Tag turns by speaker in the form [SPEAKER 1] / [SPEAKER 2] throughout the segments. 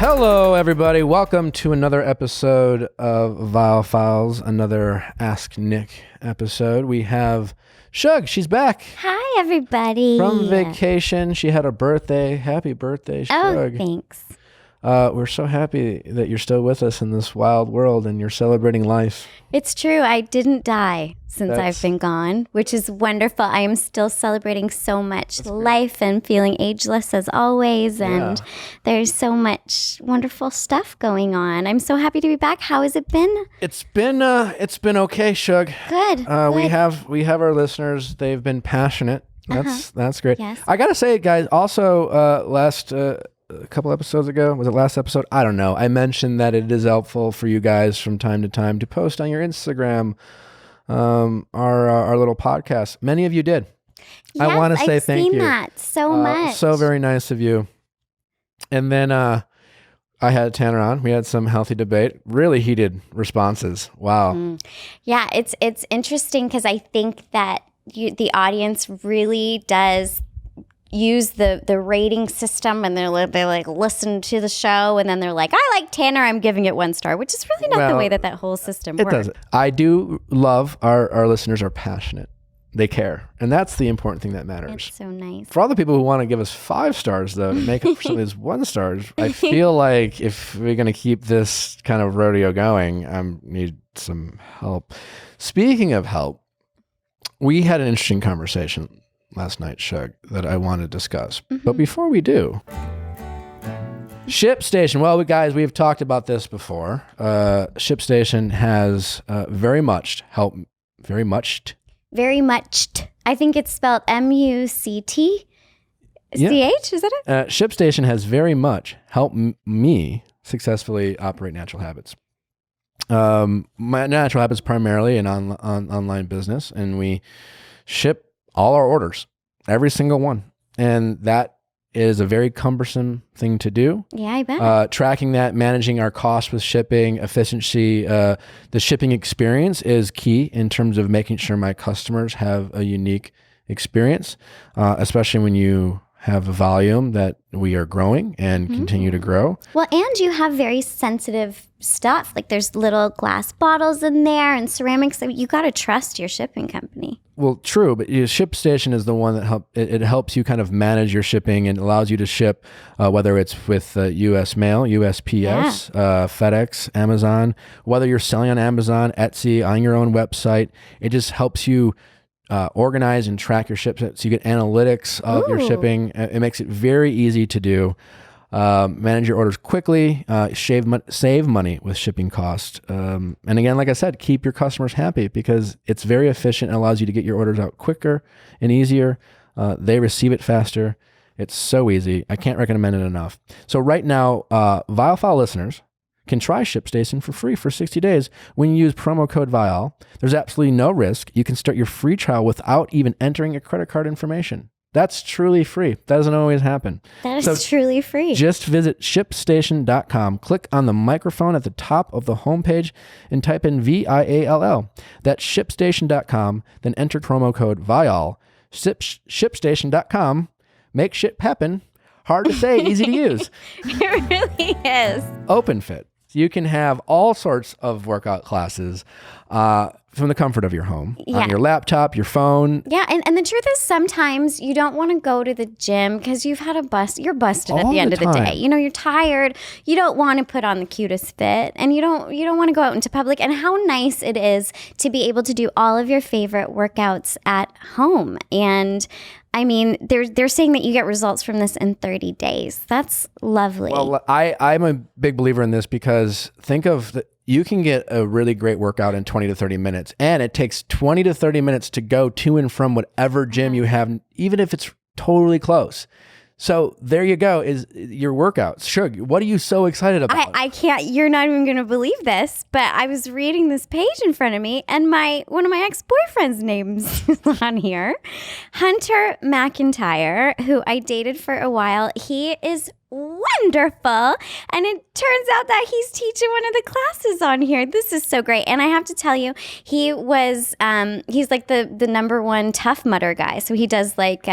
[SPEAKER 1] Hello, everybody. Welcome to another episode of Viall Files, another Ask Nick episode. We have Shug. She's back.
[SPEAKER 2] Hi, everybody.
[SPEAKER 1] From vacation. She had a birthday. Happy birthday, Shug.
[SPEAKER 2] Oh, thanks.
[SPEAKER 1] We're so happy that you're still with us in this wild world and you're celebrating life.
[SPEAKER 2] It's true. I didn't die since I've been gone, which is wonderful. I am still celebrating so much life and feeling ageless as always. And there's so much wonderful stuff going on. I'm so happy to be back. How has it been?
[SPEAKER 1] It's been okay, Shug.
[SPEAKER 2] Good.
[SPEAKER 1] We have our listeners. They've been passionate. That's great.
[SPEAKER 2] Yes.
[SPEAKER 1] I gotta say, guys. Also, a couple episodes ago, was it last episode? I don't know. I mentioned that it is helpful for you guys from time to time to post on your Instagram our little podcast. Many of you did.
[SPEAKER 2] Yes,
[SPEAKER 1] I want to say thank you.
[SPEAKER 2] I've seen that so much.
[SPEAKER 1] So very nice of you. And then I had Tanner on. We had some healthy debate. Really heated responses. Wow.
[SPEAKER 2] Yeah, it's interesting because I think that the audience really does use the rating system, and they listen to the show, and then they're like, I like Tanner, I'm giving it 1 star, which is really not the way that whole system works. It doesn't.
[SPEAKER 1] I do love our listeners are passionate. They care. And that's the important thing that matters.
[SPEAKER 2] It's so nice.
[SPEAKER 1] For all the people who want to give us 5 stars, though, to make up for some of these 1 stars, I feel like if we're going to keep this kind of rodeo going, I need some help. Speaking of help, we had an interesting conversation last night, Shug, that I want to discuss. But before we do, ShipStation. Well, we have talked about this before. ShipStation has very much helped.
[SPEAKER 2] I think it's spelled M-U-C-T. C-H, is that it?
[SPEAKER 1] ShipStation has very much helped me successfully operate Natural Habits. My Natural Habits primarily an online business, and we ship all our orders, every single one. And that is a very cumbersome thing to do.
[SPEAKER 2] Yeah, I bet.
[SPEAKER 1] Tracking that, managing our costs with shipping, efficiency, the shipping experience is key in terms of making sure my customers have a unique experience, especially when you have a volume that we are growing and continue to grow.
[SPEAKER 2] Well, and you have very sensitive stuff. Like there's little glass bottles in there and ceramics. So you got to trust your shipping company. Well,
[SPEAKER 1] true, but ShipStation is the one that it helps you kind of manage your shipping and allows you to ship, whether it's with U.S. Mail, USPS, FedEx, Amazon, whether you're selling on Amazon, Etsy, on your own website. It just helps you organize and track your shipments, so you get analytics of your shipping. It makes it very easy to do. Manage your orders quickly, save money with shipping costs. And again, like I said, keep your customers happy because it's very efficient and allows you to get your orders out quicker and easier. They receive it faster. It's so easy. I can't recommend it enough. So right now, Viall File listeners can try ShipStation for free for 60 days when you use promo code Viall. There's absolutely no risk. You can start your free trial without even entering your credit card information. That's truly free. That doesn't always happen.
[SPEAKER 2] That is truly free.
[SPEAKER 1] Just visit ShipStation.com, click on the microphone at the top of the homepage, and type in VIALL. That's ShipStation.com, then enter promo code Viall. ShipStation.com. Make ship happen. Hard to say, easy to use.
[SPEAKER 2] It really is.
[SPEAKER 1] Openfit. You can have all sorts of workout classes from the comfort of your home, on your laptop, your phone.
[SPEAKER 2] Yeah, and the truth is sometimes you don't want to go to the gym because you've had you're busted at the end of the day. You know, you're tired. You don't want to put on the cutest fit, and you don't want to go out into public. And how nice it is to be able to do all of your favorite workouts at home. And I mean, they're saying that you get results from this in 30 days. That's lovely.
[SPEAKER 1] Well, I'm a big believer in this because think of you can get a really great workout in 20 to 30 minutes, and it takes 20 to 30 minutes to go to and from whatever gym you have, even if it's totally close. So there you go, is your workouts. Shug, what are you so excited about?
[SPEAKER 2] I can't, you're not even going to believe this, but I was reading this page in front of me and one of my ex-boyfriend's names is on here. Hunter McIntyre, who I dated for a while, he is wonderful. And it turns out that he's teaching one of the classes on here. This is so great. And I have to tell you, he was, he's like the number one Tough Mudder guy. So he does like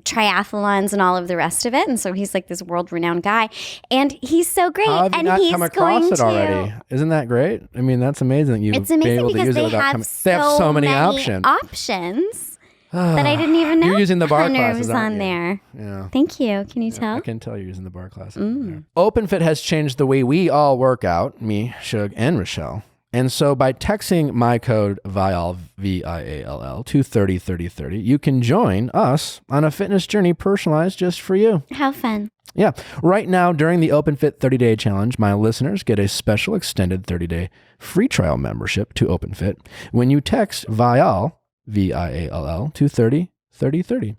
[SPEAKER 2] triathlons and all of the rest of it. And so he's like this world-renowned guy. And he's so great.
[SPEAKER 1] How have you
[SPEAKER 2] and
[SPEAKER 1] not
[SPEAKER 2] he's
[SPEAKER 1] come across
[SPEAKER 2] going
[SPEAKER 1] it already? Isn't that great? I mean, that's amazing that you've
[SPEAKER 2] It's
[SPEAKER 1] been
[SPEAKER 2] amazing
[SPEAKER 1] able to
[SPEAKER 2] because
[SPEAKER 1] use it
[SPEAKER 2] they
[SPEAKER 1] without
[SPEAKER 2] have
[SPEAKER 1] coming. They have so many
[SPEAKER 2] options. That I didn't even know.
[SPEAKER 1] You're using the bar
[SPEAKER 2] Hunter
[SPEAKER 1] classes,
[SPEAKER 2] was
[SPEAKER 1] aren't
[SPEAKER 2] on
[SPEAKER 1] you?
[SPEAKER 2] there.
[SPEAKER 1] Yeah.
[SPEAKER 2] Thank you. Can you tell?
[SPEAKER 1] I can tell you're using the bar classes. Openfit has changed the way we all work out, me, Shug, and Rochelle. And so by texting my code Viall, Viall, to 303030, you can join us on a fitness journey personalized just for you.
[SPEAKER 2] How fun.
[SPEAKER 1] Yeah. Right now, during the Openfit 30-day challenge, my listeners get a special extended 30-day free trial membership to Openfit when you text Viall, Viall, to 303030.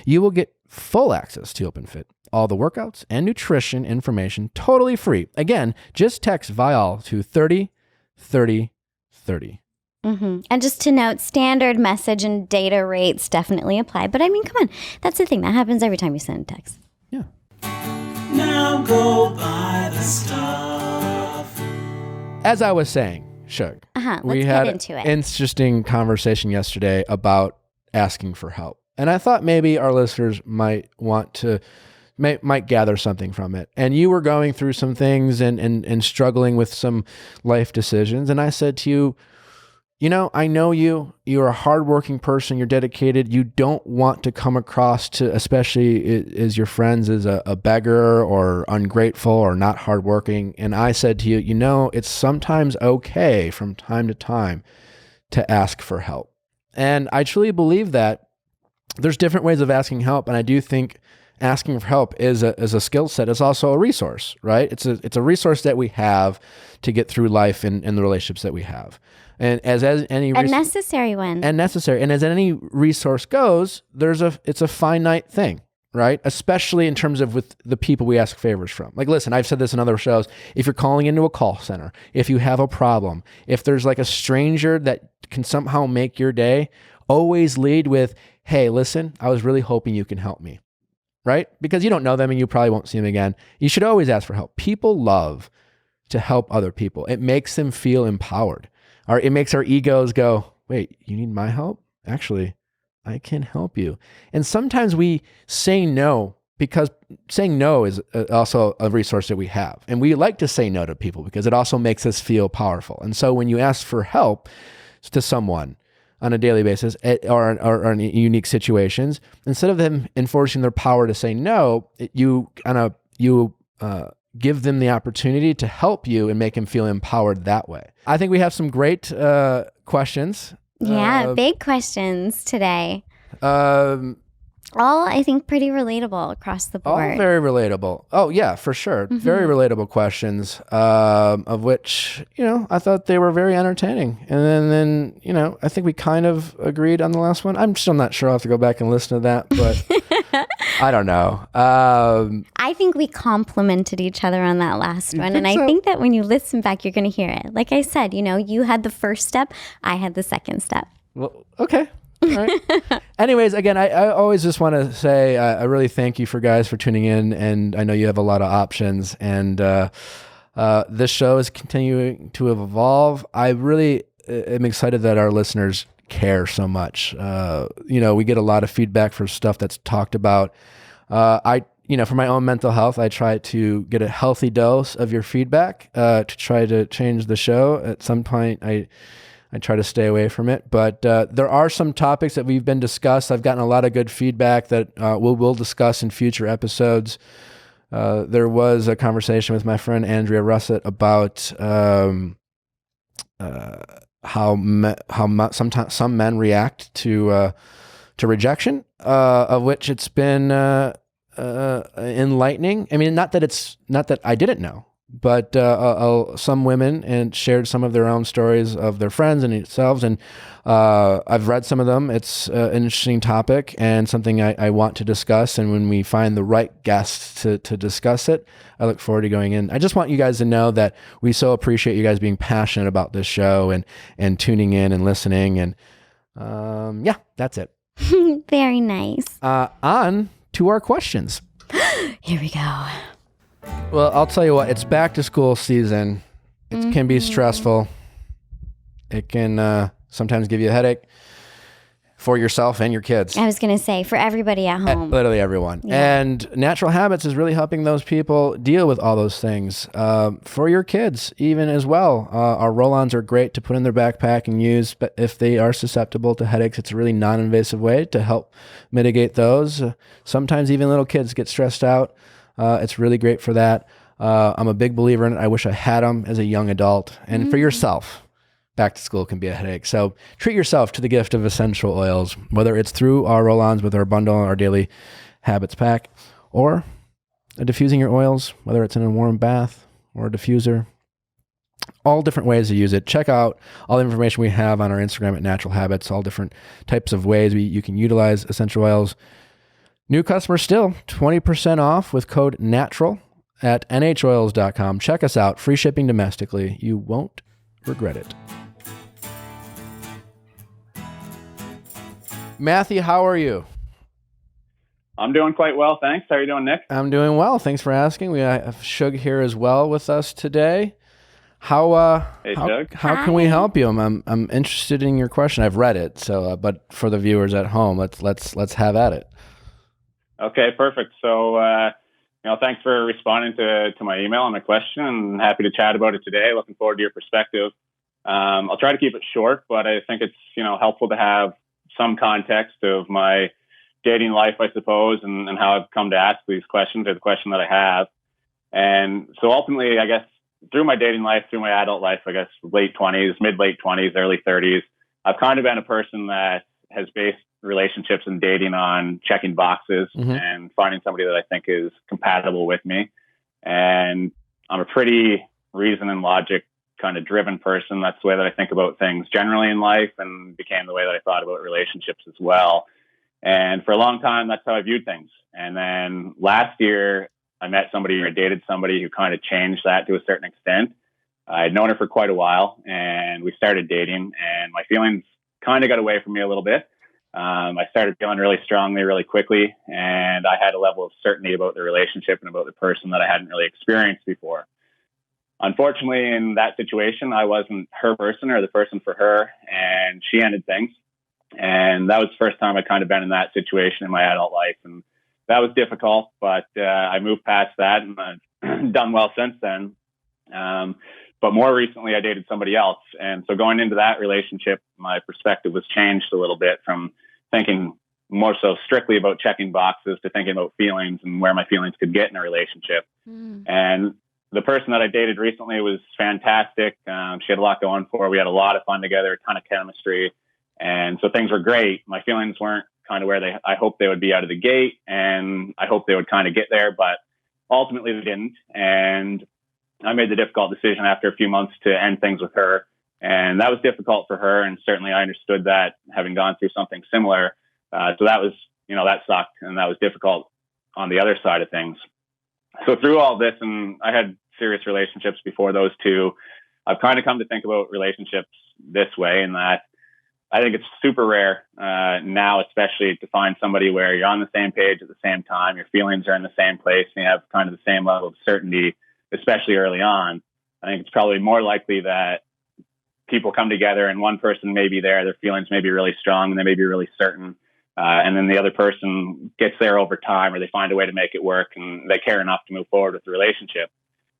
[SPEAKER 1] You will get full access to Openfit, all the workouts and nutrition information totally free. Again, just text Viall to 303030.
[SPEAKER 2] And just to note, standard message and data rates definitely apply. But I mean, come on. That's the thing. That happens every time you send a text.
[SPEAKER 1] Yeah.
[SPEAKER 3] Now go buy the stuff.
[SPEAKER 1] As I was saying, Shug,
[SPEAKER 2] Let's get into it.
[SPEAKER 1] an interesting conversation yesterday about asking for help. And I thought maybe our listeners might gather something from it. And you were going through some things and struggling with some life decisions. And I said to you, I know you're a hardworking person, you're dedicated. You don't want to come across to, especially as your friends, as a beggar or ungrateful or not hardworking. And I said to you, it's sometimes okay from time to time to ask for help. And I truly believe that there's different ways of asking help. And I do think asking for help is a skill set. It's also a resource, right? It's a resource that we have to get through life and the relationships that we have. And as any
[SPEAKER 2] a necessary one.
[SPEAKER 1] And necessary. And as any resource goes, it's a finite thing, right? Especially in terms of with the people we ask favors from. Like, listen, I've said this in other shows. If you're calling into a call center, if you have a problem, if there's like a stranger that can somehow make your day, always lead with, hey, listen, I was really hoping you can help me, right? Because you don't know them and you probably won't see them again. You should always ask for help. People love to help other people. It makes them feel empowered. Or it makes our egos go, wait, you need my help? Actually, I can help you. And sometimes we say no because saying no is also a resource that we have. And we like to say no to people because it also makes us feel powerful. And so when you ask for help to someone on a daily basis or in unique situations, instead of them enforcing their power to say no, you give them the opportunity to help you and make them feel empowered that way. I think we have some great questions.
[SPEAKER 2] Yeah, big questions today. All, I think, pretty relatable across the board.
[SPEAKER 1] All very relatable. Oh, yeah, for sure. Very relatable questions, of which, I thought they were very entertaining. And then, I think we kind of agreed on the last one. I'm still not sure. I'll have to go back and listen to that, but I don't know.
[SPEAKER 2] I think we complimented each other on that last one. And I think that when you listen back, you're going to hear it. Like I said, you had the first step. I had the second step.
[SPEAKER 1] Well, okay. All right. Anyways, again, I always just want to say I really thank you for tuning in, and I know you have a lot of options, and this show is continuing to evolve. I really am excited that our listeners care so much. We get a lot of feedback for stuff that's talked about. For my own mental health, I try to get a healthy dose of your feedback to try to change the show. At some point, I try to stay away from it, but there are some topics that we've been discussed. I've gotten a lot of good feedback that we'll discuss in future episodes. There was a conversation with my friend Andrea Russett about how sometimes some men react to rejection, of which it's been enlightening. I mean, not that I didn't know. But some women shared some of their own stories of their friends and themselves, and I've read some of them. It's an interesting topic and something I want to discuss. And when we find the right guests to discuss it, I look forward to going in. I just want you guys to know that we so appreciate you guys being passionate about this show and tuning in and listening. And that's it.
[SPEAKER 2] Very nice.
[SPEAKER 1] On to our questions.
[SPEAKER 2] Here we go.
[SPEAKER 1] Well, I'll tell you what, it's back to school season. It can be stressful. It can sometimes give you a headache for yourself and your kids.
[SPEAKER 2] I was going to say, for everybody at home.
[SPEAKER 1] Literally everyone.
[SPEAKER 2] Yeah.
[SPEAKER 1] And Natural Habits is really helping those people deal with all those things. For your kids, even as well. Our roll-ons are great to put in their backpack and use, but if they are susceptible to headaches, it's a really non-invasive way to help mitigate those. Sometimes even little kids get stressed out. It's really great for that. I'm a big believer in it. I wish I had them as a young adult. And for yourself, back to school can be a headache. So treat yourself to the gift of essential oils, whether it's through our roll-ons with our bundle, our daily habits pack, or diffusing your oils, whether it's in a warm bath or a diffuser. All different ways to use it. Check out all the information we have on our Instagram at Natural Habits, all different types of ways you can utilize essential oils. New customers still, 20% off with code NATURAL at nhoils.com. Check us out. Free shipping domestically. You won't regret it. Matthew, how are you?
[SPEAKER 4] I'm doing quite well, thanks. How are you doing, Nick?
[SPEAKER 1] I'm doing well. Thanks for asking. We have Shug here as well with us today. How can we help you? I'm interested in your question. I've read it, so but for the viewers at home, let's have at it.
[SPEAKER 4] Okay, perfect. So thanks for responding to my email and my question. I'm happy to chat about it today. Looking forward to your perspective. I'll try to keep it short, but I think it's helpful to have some context of my dating life, I suppose, and how I've come to ask these questions, or the question that I have. And so ultimately, I guess, through my dating life, through my adult life, I guess late 20s, mid-late 20s, early 30s, I've kind of been a person that has based relationships and dating on checking boxes and finding somebody that I think is compatible with me. And I'm a pretty reason and logic kind of driven person. That's the way that I think about things generally in life, and became the way that I thought about relationships as well. And for a long time, that's how I viewed things. And then last year, I met somebody, or dated somebody, who kind of changed that to a certain extent. I'd known her for quite a while, and we started dating, and my feelings kind of got away from me a little bit. I started feeling really strongly, really quickly, and I had a level of certainty about the relationship and about the person that I hadn't really experienced before. Unfortunately, in that situation, I wasn't her person or the person for her, and she ended things. And that was the first time I'd kind of been in that situation in my adult life. And that was difficult, but I moved past that, and I've done well since then. But more recently, I dated somebody else. And so going into that relationship, my perspective was changed a little bit, from thinking more so strictly about checking boxes to thinking about feelings and where my feelings could get in a relationship. And the person that I dated recently was fantastic. She had a lot going for her. We had a lot of fun together, a ton of chemistry. And so things were great. My feelings weren't kind of where I hoped they would be out of the gate, and I hoped they would kind of get there, but ultimately they didn't. And I made the difficult decision after a few months to end things with her. And that was difficult for her. And certainly I understood that, having gone through something similar. So that was, that sucked. And that was difficult on the other side of things. So through all this, and I had serious relationships before those two, I've kind of come to think about relationships this way, in that I think it's super rare now, especially, to find somebody where you're on the same page at the same time, your feelings are in the same place, and you have kind of the same level of certainty, especially early on. I think it's probably more likely that people come together and one person may be there, their feelings may be really strong, and they may be really certain. And then the other person gets there over time, or they find a way to make it work, and they care enough to move forward with the relationship.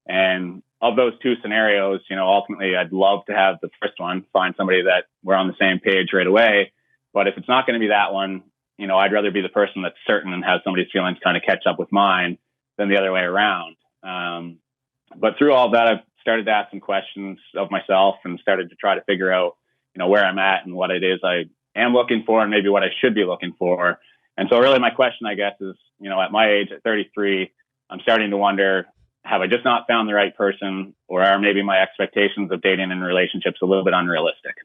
[SPEAKER 4] And of those two scenarios, ultimately I'd love to have the first one, find somebody that we're on the same page right away. But if it's not going to be that one, I'd rather be the person that's certain and have somebody's feelings kind of catch up with mine than the other way around. But through all that, I've started to ask some questions of myself and started to try to figure out, where I'm at and what it is I am looking for, and maybe what I should be looking for. And so really my question, I guess, is, at my age, at 33, I'm starting to wonder, have I just not found the right person, or are maybe my expectations of dating and relationships a little bit unrealistic?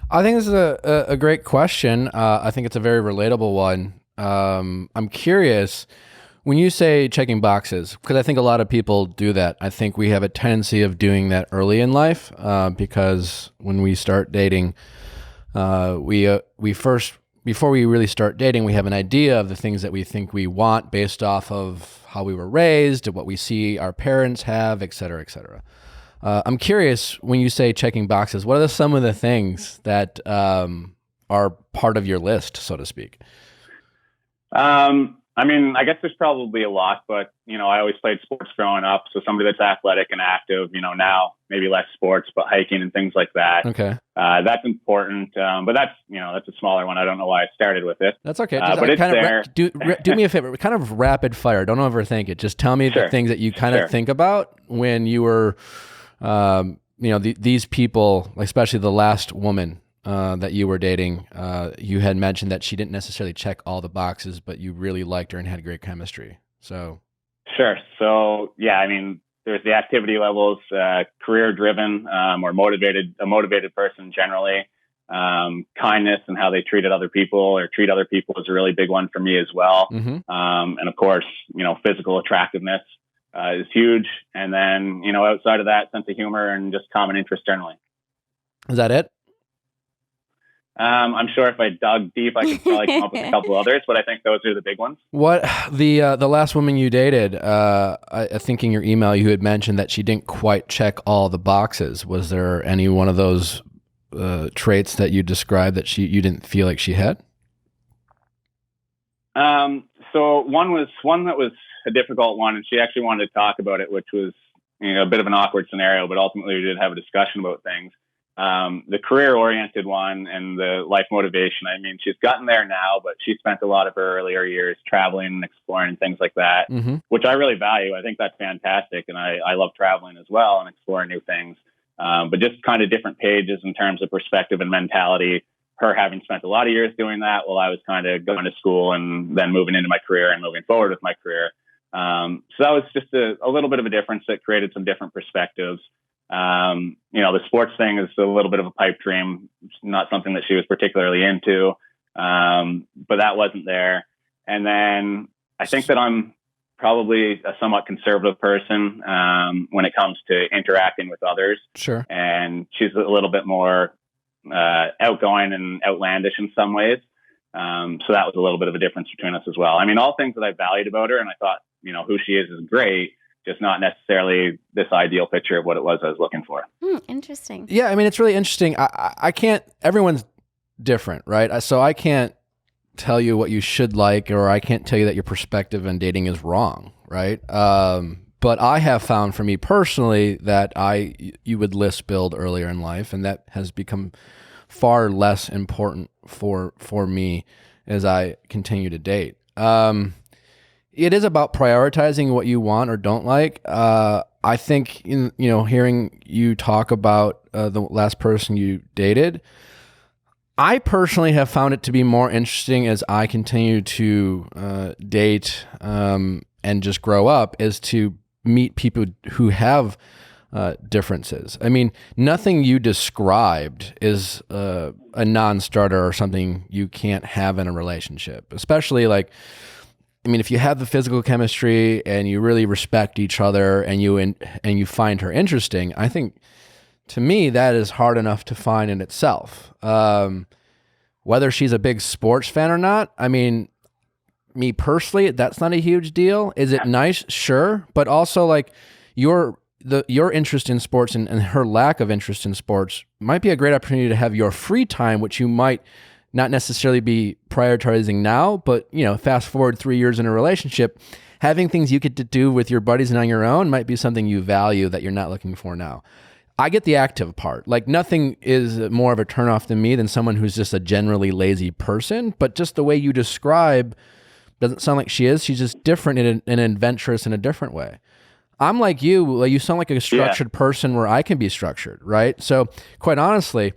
[SPEAKER 1] I think this is a great question. I think it's a very relatable one. I'm curious, when you say checking boxes, because I think a lot of people do that. I think we have a tendency of doing that early in life, because when we start dating, we first before we really start dating, we have an idea of the things that we think we want based off of how we were raised, what we see our parents have, et cetera, et cetera. I'm curious, when you say checking boxes, what are some of the things that are part of your list, so to speak?
[SPEAKER 4] I mean, I guess there's probably a lot, but, I always played sports growing up. So somebody that's athletic and active, now maybe less sports, but hiking and things like that.
[SPEAKER 1] Okay.
[SPEAKER 4] That's important. But that's a smaller one. I don't know why I started with it.
[SPEAKER 1] That's okay.
[SPEAKER 4] But it's there.
[SPEAKER 1] Do me a favor, kind of rapid fire. Don't overthink it. Just tell me the things that you kind of think about when you were, these people, like especially the last woman that you were dating, you had mentioned that she didn't necessarily check all the boxes, but you really liked her and had great chemistry. So,
[SPEAKER 4] sure. So, yeah, I mean, there's the activity levels, career driven, or a motivated person generally. Kindness and how they treated other people or treat other people is a really big one for me as well.
[SPEAKER 1] Mm-hmm.
[SPEAKER 4] And of course, physical attractiveness is huge. And then, outside of that, sense of humor and just common interest generally.
[SPEAKER 1] Is that it?
[SPEAKER 4] I'm sure if I dug deep, I could probably come up with a couple others, but I think those are the big ones.
[SPEAKER 1] What the last woman you dated? I think in your email you had mentioned that she didn't quite check all the boxes. Was there any one of those traits that you described that you didn't feel like she had?
[SPEAKER 4] So one that was a difficult one, and she actually wanted to talk about it, which was a bit of an awkward scenario, but ultimately we did have a discussion about things. The career-oriented one and the life motivation. I mean, she's gotten there now, but she spent a lot of her earlier years traveling and exploring and things like that,
[SPEAKER 1] mm-hmm.
[SPEAKER 4] which I really value. I think that's fantastic, and I love traveling as well and exploring new things. But just kind of different pages in terms of perspective and mentality. Her having spent a lot of years doing that while I was kind of going to school and then moving into my career and moving forward with my career. So that was just a little bit of a difference that created some different perspectives. The sports thing is a little bit of a pipe dream. It's not something that she was particularly into, but that wasn't there. And then I think that I'm probably a somewhat conservative person when it comes to interacting with others.
[SPEAKER 1] Sure.
[SPEAKER 4] And she's a little bit more outgoing and outlandish in some ways. So that was a little bit of a difference between us as well. I mean, all things that I valued about her, and I thought, who she is great. Just not necessarily this ideal picture of what it was I was looking for.
[SPEAKER 2] Interesting.
[SPEAKER 1] Yeah, I mean, it's really interesting. I can't, everyone's different, right? So I can't tell you what you should like, or I can't tell you that your perspective on dating is wrong, right? But I have found for me personally that you would list build earlier in life, and that has become far less important for me as I continue to date. It is about prioritizing what you want or don't like. I think, hearing you talk about the last person you dated, I personally have found it to be more interesting as I continue to date and just grow up, is to meet people who have differences. I mean, nothing you described is a non-starter or something you can't have in a relationship, especially if you have the physical chemistry and you really respect each other and you find her interesting, I think, to me, that is hard enough to find in itself. Whether she's a big sports fan or not, I mean, me personally, that's not a huge deal. Is it nice? Sure. But also, your interest in sports and her lack of interest in sports might be a great opportunity to have your free time, which you might not necessarily be prioritizing now, but fast forward 3 years in a relationship, having things you get to do with your buddies and on your own might be something you value that you're not looking for now. I get the active part. Nothing is more of a turnoff to me than someone who's just a generally lazy person, but just the way you describe doesn't sound like she is. She's just different and adventurous in a different way. I'm like you. You sound like a structured person where I can be structured, right? So quite honestly,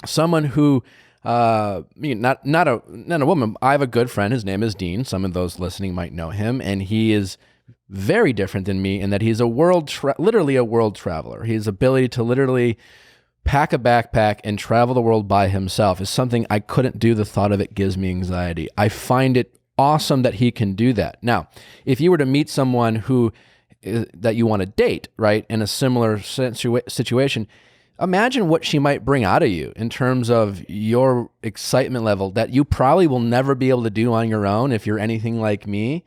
[SPEAKER 1] someone who not a woman. I have a good friend. His name is Dean. Some of those listening might know him, and he is very different than me in that he's literally a world traveler. His ability to literally pack a backpack and travel the world by himself is something I couldn't do. The thought of it gives me anxiety. I find it awesome that he can do that. Now, if you were to meet someone that you want to date, right, in a similar situation, imagine what she might bring out of you in terms of your excitement level that you probably will never be able to do on your own if you're anything like me.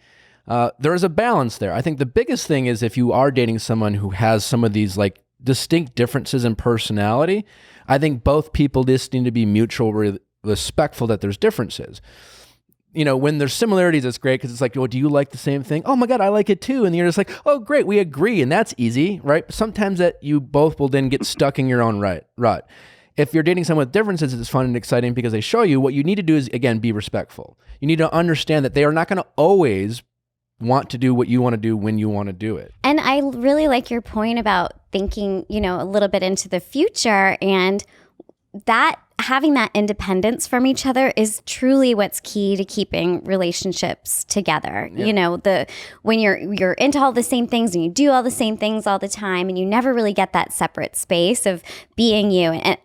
[SPEAKER 1] There is a balance there. I think the biggest thing is if you are dating someone who has some of these like distinct differences in personality, I think both people just need to be mutual respectful that there's differences. When there's similarities, it's great because it's like, oh, do you like the same thing? Oh my God, I like it too. And you're just like, oh, great, we agree. And that's easy, right? But sometimes that you both will then get stuck in your own rut. If you're dating someone with differences, it's fun and exciting because they show you what you need to do is, again, be respectful. You need to understand that they are not going to always want to do what you want to do when you want to do it.
[SPEAKER 2] And I really like your point about thinking, a little bit into the future, and that having that independence from each other is truly what's key to keeping relationships together. Yeah. When you're into all the same things and you do all the same things all the time, and you never really get that separate space of being you, and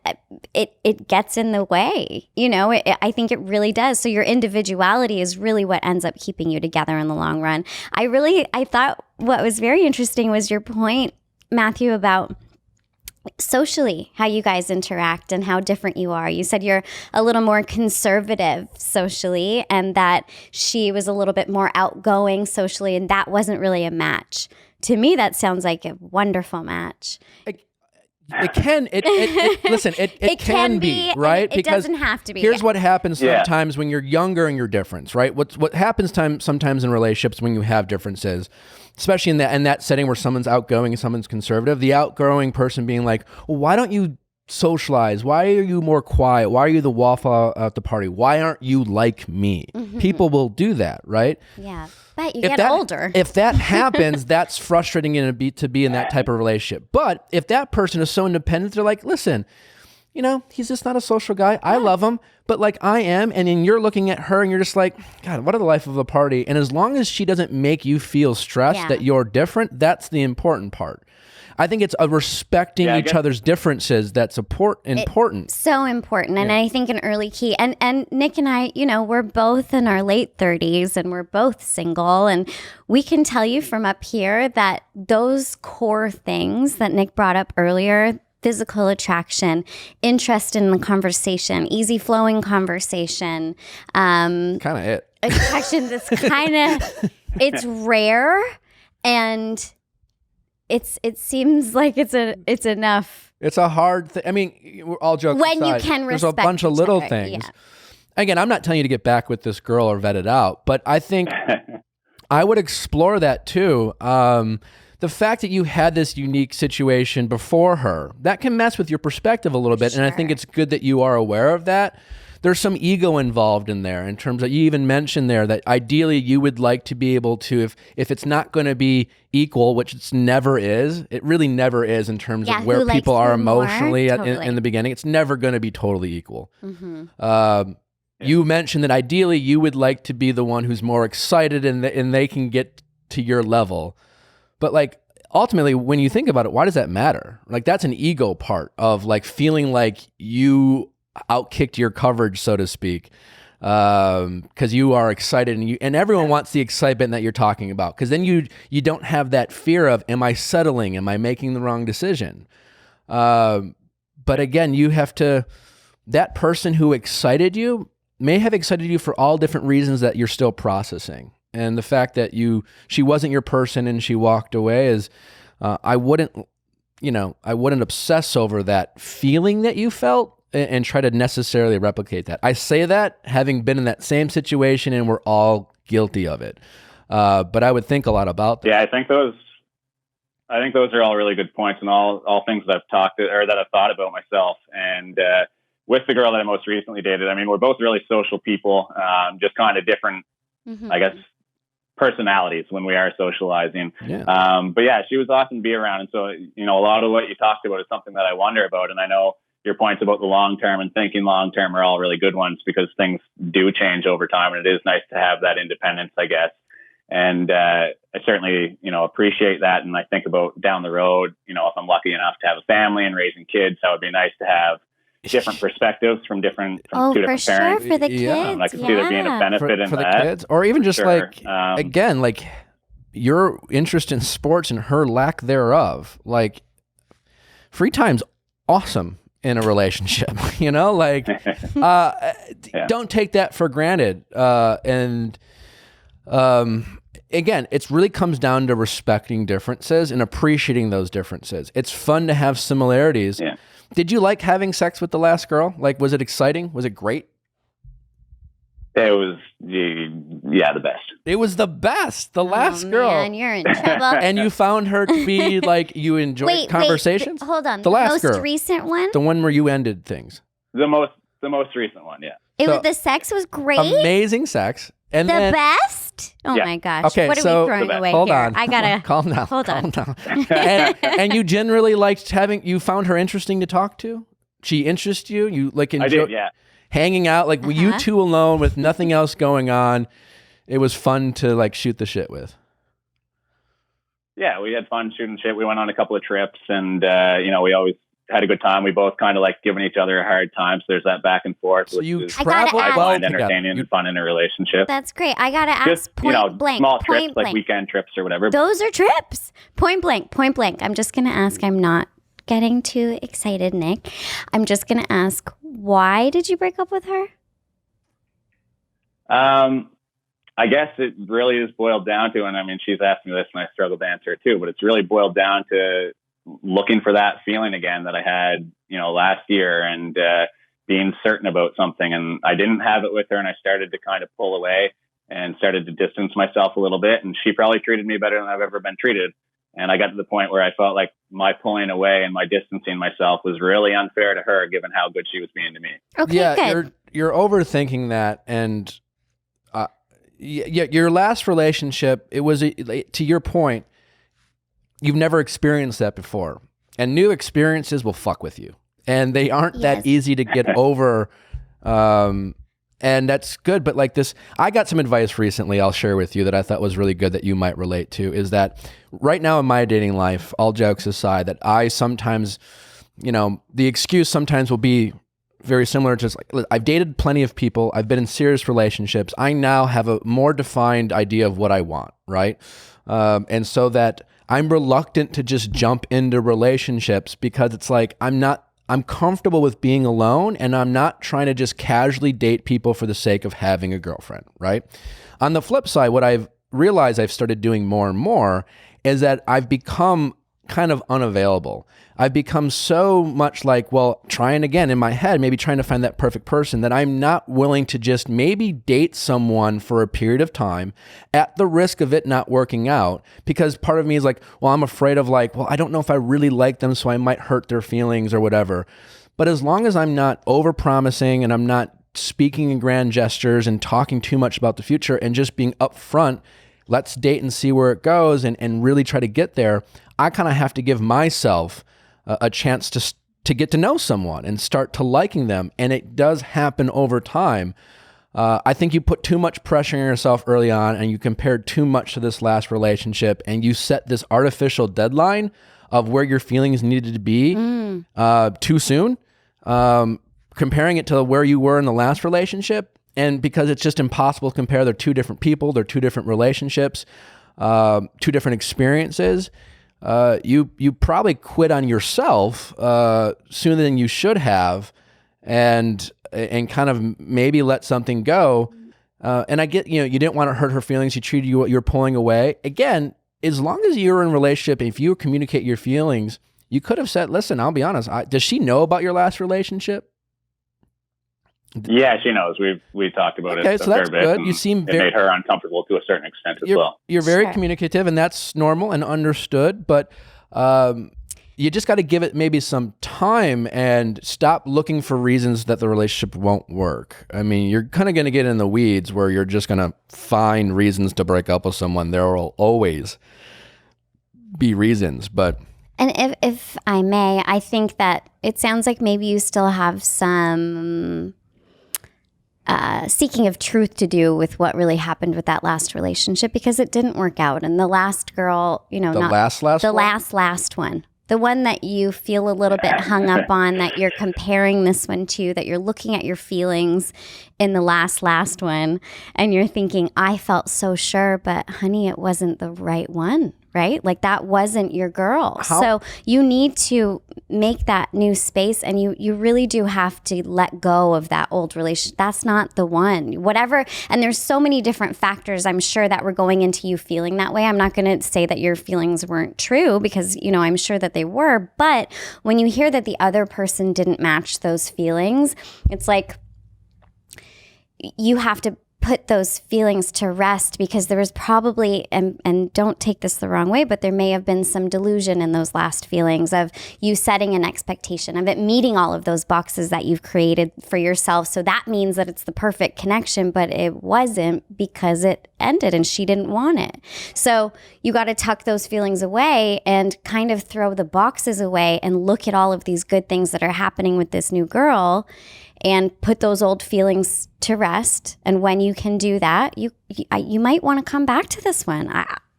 [SPEAKER 2] it gets in the way. I think it really does. So your individuality is really what ends up keeping you together in the long run. I thought what was very interesting was your point, Matthew, about socially, how you guys interact and how different you are. You said you're a little more conservative socially, and that she was a little bit more outgoing socially, and that wasn't really a match. To me, that sounds like a wonderful match.
[SPEAKER 1] It can be, right?
[SPEAKER 2] It doesn't have to be.
[SPEAKER 1] Here's what happens sometimes when you're younger and you're different, right? What happens sometimes in relationships when you have differences, especially in that setting where someone's outgoing and someone's conservative, the outgoing person being like, well, why don't you socialize? Why are you more quiet? Why are you the wallflower at the party? Why aren't you like me? Mm-hmm. People will do that, right?
[SPEAKER 2] Yeah. But you get older.
[SPEAKER 1] If that happens, that's frustrating to be in that type of relationship. But if that person is so independent, they're like, listen, he's just not a social guy. I love him, but like I am. And then you're looking at her and you're just like, God, what are the life of the party? And as long as she doesn't make you feel stressed that you're different, that's the important part. I think it's respecting each other's differences that's important.
[SPEAKER 2] It's so important. And I think an early key. And Nick and I, we're both in our late 30s and we're both single. And we can tell you from up here that those core things that Nick brought up earlier, physical attraction, interest in the conversation, easy flowing conversation.
[SPEAKER 1] Kind of it.
[SPEAKER 2] Attraction that's it's rare, and it seems like it's enough.
[SPEAKER 1] It's a hard thing. I mean, we're all joking
[SPEAKER 2] when
[SPEAKER 1] aside,
[SPEAKER 2] you can respect
[SPEAKER 1] there's a bunch of little
[SPEAKER 2] other.
[SPEAKER 1] things.
[SPEAKER 2] Yeah.
[SPEAKER 1] Again, I'm not telling you to get back with this girl or vet it out, but I think I would explore that too. The fact that you had this unique situation before her, that can mess with your perspective a little bit. Sure. And I think it's good that you are aware of that. There's some ego involved in there in terms of, you even mentioned there that ideally you would like to be able to, if it's not going to be equal, which it really never is in terms of where people are emotionally in the beginning. It's never going to be totally equal. Mm-hmm. You mentioned that ideally you would like to be the one who's more excited and they can get to your level. But like ultimately, when you think about it, why does that matter? Like that's an ego part of like feeling like you outkicked your coverage, so to speak, because you are excited and everyone wants the excitement that you're talking about. Because then you don't have that fear of, am I settling? Am I making the wrong decision? But again, you have to. That person who excited you may have excited you for all different reasons that you're still processing. And the fact that she wasn't your person and she walked away is, I wouldn't obsess over that feeling that you felt and try to necessarily replicate that. I say that having been in that same situation and we're all guilty of it. But I would think a lot about that.
[SPEAKER 4] Yeah, I think those are all really good points and all things that I've thought about myself. And with the girl that I most recently dated, I mean, we're both really social people, just kind of different, I guess, personalities when we are socializing. Yeah. But yeah, she was awesome to be around. And so, a lot of what you talked about is something that I wonder about. And I know your points about the long-term and thinking long-term are all really good ones because things do change over time. And it is nice to have that independence, I guess. And I certainly, appreciate that. And I think about down the road, if I'm lucky enough to have a family and raising kids, how it'd be nice to have different perspectives from two different parents.
[SPEAKER 2] Sure, for the kids.
[SPEAKER 4] I can see there being a benefit in
[SPEAKER 1] for
[SPEAKER 4] that.
[SPEAKER 1] The kids, or even just again, like your interest in sports and her lack thereof. Like free time's awesome in a relationship. You know, like don't take that for granted. Again, it really comes down to respecting differences and appreciating those differences. It's fun to have similarities.
[SPEAKER 4] Yeah.
[SPEAKER 1] Did you like having sex with the last girl? Like, was it exciting? Was it great?
[SPEAKER 4] It was, the best.
[SPEAKER 1] It was the best. The last girl.
[SPEAKER 2] Man, you're in trouble.
[SPEAKER 1] And you found her to be like, you enjoyed conversations?
[SPEAKER 2] Hold on.
[SPEAKER 1] The last
[SPEAKER 2] most
[SPEAKER 1] girl.
[SPEAKER 2] recent one?
[SPEAKER 1] The one where you ended things.
[SPEAKER 4] The most recent one, yeah.
[SPEAKER 2] The sex was great?
[SPEAKER 1] Amazing sex. And
[SPEAKER 2] the
[SPEAKER 1] then,
[SPEAKER 2] best? Oh
[SPEAKER 4] Yeah.
[SPEAKER 2] my gosh.
[SPEAKER 1] Okay,
[SPEAKER 2] what are
[SPEAKER 1] so-
[SPEAKER 2] we throwing away
[SPEAKER 1] hold
[SPEAKER 2] here?
[SPEAKER 1] on.
[SPEAKER 2] I gotta
[SPEAKER 1] Calm down.
[SPEAKER 2] Hold on.
[SPEAKER 1] Calm down. and you generally liked you found her interesting to talk to? She interested you? You like enjoyed
[SPEAKER 4] I did, yeah.
[SPEAKER 1] hanging out, like were you two alone with nothing else going on? It was fun to like shoot the shit with.
[SPEAKER 4] Yeah, we had fun shooting shit. We went on a couple of trips, and we always had a good time. We both kind of like giving each other a hard time, so there's that back and forth.
[SPEAKER 1] So you
[SPEAKER 2] I gotta
[SPEAKER 1] traveled
[SPEAKER 2] ask-
[SPEAKER 1] well
[SPEAKER 4] find
[SPEAKER 1] together.
[SPEAKER 4] entertaining and fun in a relationship.
[SPEAKER 2] That's great. I gotta ask
[SPEAKER 4] Just
[SPEAKER 2] point blank.
[SPEAKER 4] small trips
[SPEAKER 2] Point
[SPEAKER 4] like
[SPEAKER 2] blank.
[SPEAKER 4] weekend trips or whatever.
[SPEAKER 2] Those are trips. Point blank. Point blank. I'm just gonna ask. I'm not getting too excited, Nick. I'm just gonna ask, why did you break up with her?
[SPEAKER 4] I guess it really is boiled down to, and I mean, she's asked me this and I struggle to answer it too, but it's really boiled down to looking for that feeling again that I had, last year, and being certain about something. And I didn't have it with her, and I started to kind of pull away and started to distance myself a little bit. And she probably treated me better than I've ever been treated. And I got to the point where I felt like my pulling away and my distancing myself was really unfair to her, given how good she was being to me.
[SPEAKER 2] Okay,
[SPEAKER 1] Yeah,
[SPEAKER 2] good.
[SPEAKER 1] you're overthinking that, and your last relationship, it was to your point, you've never experienced that before, and new experiences will fuck with you, and they aren't that easy to get over. And that's good, but like this, I got some advice recently I'll share with you that I thought was really good that you might relate to, is that right now in my dating life, all jokes aside, that I sometimes, the excuse sometimes will be very similar to just like, I've dated plenty of people, I've been in serious relationships, I now have a more defined idea of what I want, right? And so that I'm reluctant to just jump into relationships because it's like I'm comfortable with being alone, and I'm not trying to just casually date people for the sake of having a girlfriend, right? On the flip side, what I've realized I've started doing more and more is that I've become kind of unavailable. I've become so much like, well, trying again in my head, maybe trying to find that perfect person, that I'm not willing to just maybe date someone for a period of time at the risk of it not working out. Because part of me is like, well, I'm afraid of like, well, I don't know if I really like them, so I might hurt their feelings or whatever. But as long as I'm not over-promising and I'm not speaking in grand gestures and talking too much about the future and just being upfront, let's date and see where it goes and really try to get there, I kind of have to give myself a chance to get to know someone and start to liking them. And it does happen over time. I think you put too much pressure on yourself early on, and you compared too much to this last relationship, and you set this artificial deadline of where your feelings needed to be too soon, comparing it to where you were in the last relationship. And because it's just impossible to compare, they're two different people, they're two different relationships, two different experiences. You probably quit on yourself sooner than you should have, and kind of maybe let something go. And I get, you didn't want to hurt her feelings. She treated you, you're pulling away. Again, as long as you're in a relationship, if you communicate your feelings, you could have said, listen, I'll be honest. Does she know about your last relationship?
[SPEAKER 4] Yeah, she knows. We talked about it.
[SPEAKER 1] Okay, so that's good. You seem
[SPEAKER 4] it made her uncomfortable to a certain extent as well.
[SPEAKER 1] You're very communicative, and that's normal and understood. But you just got to give it maybe some time and stop looking for reasons that the relationship won't work. I mean, you're kind of going to get in the weeds where you're just going to find reasons to break up with someone. There will always be reasons, but.
[SPEAKER 2] And if I may, I think that it sounds like maybe you still have some seeking of truth to do with what really happened with that last relationship, because it didn't work out. And the last girl,
[SPEAKER 1] the last
[SPEAKER 2] one, the one that you feel a little bit hung up on, that you're comparing this one to, that you're looking at your feelings in the last one, and you're thinking, I felt so sure, but honey, it wasn't the right one right? Like that wasn't your girl. So you need to make that new space, and you really do have to let go of that old relationship. That's not the one. Whatever. And there's so many different factors, I'm sure, that were going into you feeling that way. I'm not going to say that your feelings weren't true, because, you know, I'm sure that they were. But when you hear that the other person didn't match those feelings, it's like you have to put those feelings to rest, because there was probably, and don't take this the wrong way, but there may have been some delusion in those last feelings of you setting an expectation of it meeting all of those boxes that you've created for yourself. So that means that it's the perfect connection, but it wasn't, because it ended and she didn't want it. So you got to tuck those feelings away and kind of throw the boxes away and look at all of these good things that are happening with this new girl, and put those old feelings to rest. And when you can do that, you might want to come back to this one.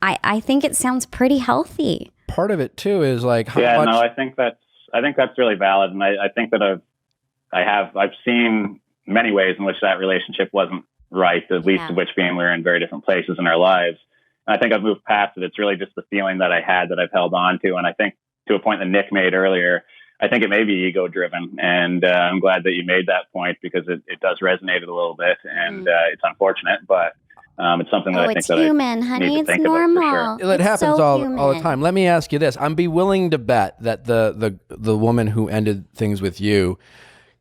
[SPEAKER 2] I think it sounds pretty healthy.
[SPEAKER 1] Part of it too is like how much.
[SPEAKER 4] No, I think that's really valid, and I think that I've seen many ways in which that relationship wasn't right, at least of which being we were in very different places in our lives. And I think I've moved past it. It's really just the feeling that I had that I've held on to, and I think to a point that Nick made earlier, I think it may be ego driven, and I'm glad that you made that point, because it does resonate a little bit, and it's unfortunate, but it's something that I think
[SPEAKER 2] it's
[SPEAKER 4] that
[SPEAKER 2] human,
[SPEAKER 4] I
[SPEAKER 2] honey.
[SPEAKER 4] need to
[SPEAKER 2] It's
[SPEAKER 4] think
[SPEAKER 2] normal.
[SPEAKER 4] about for sure.
[SPEAKER 1] It
[SPEAKER 2] It's
[SPEAKER 1] happens
[SPEAKER 2] so
[SPEAKER 1] all the
[SPEAKER 2] human.
[SPEAKER 1] time. Let me ask you this. I'm be willing to bet that the woman who ended things with you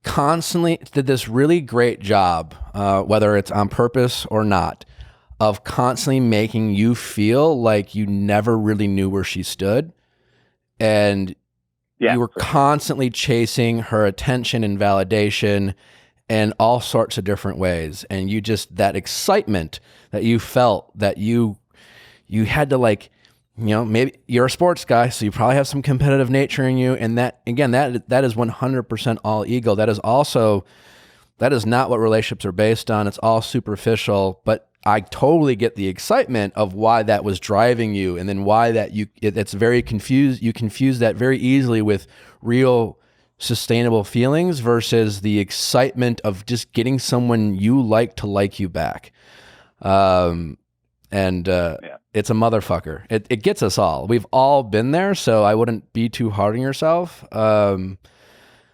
[SPEAKER 1] constantly did this really great job, whether it's on purpose or not, of constantly making you feel like you never really knew where she stood. And you were constantly chasing her attention and validation in all sorts of different ways. And you just, that excitement that you felt, that you had to, like, you know, maybe you're a sports guy, so you probably have some competitive nature in you. And that, again, that is 100% all ego. That is not what relationships are based on. It's all superficial, but I totally get the excitement of why that was driving you, and then why that it's very confused. You confuse that very easily with real sustainable feelings versus the excitement of just getting someone you like to like you back. It's a motherfucker. It gets us all. We've all been there, so I wouldn't be too hard on yourself.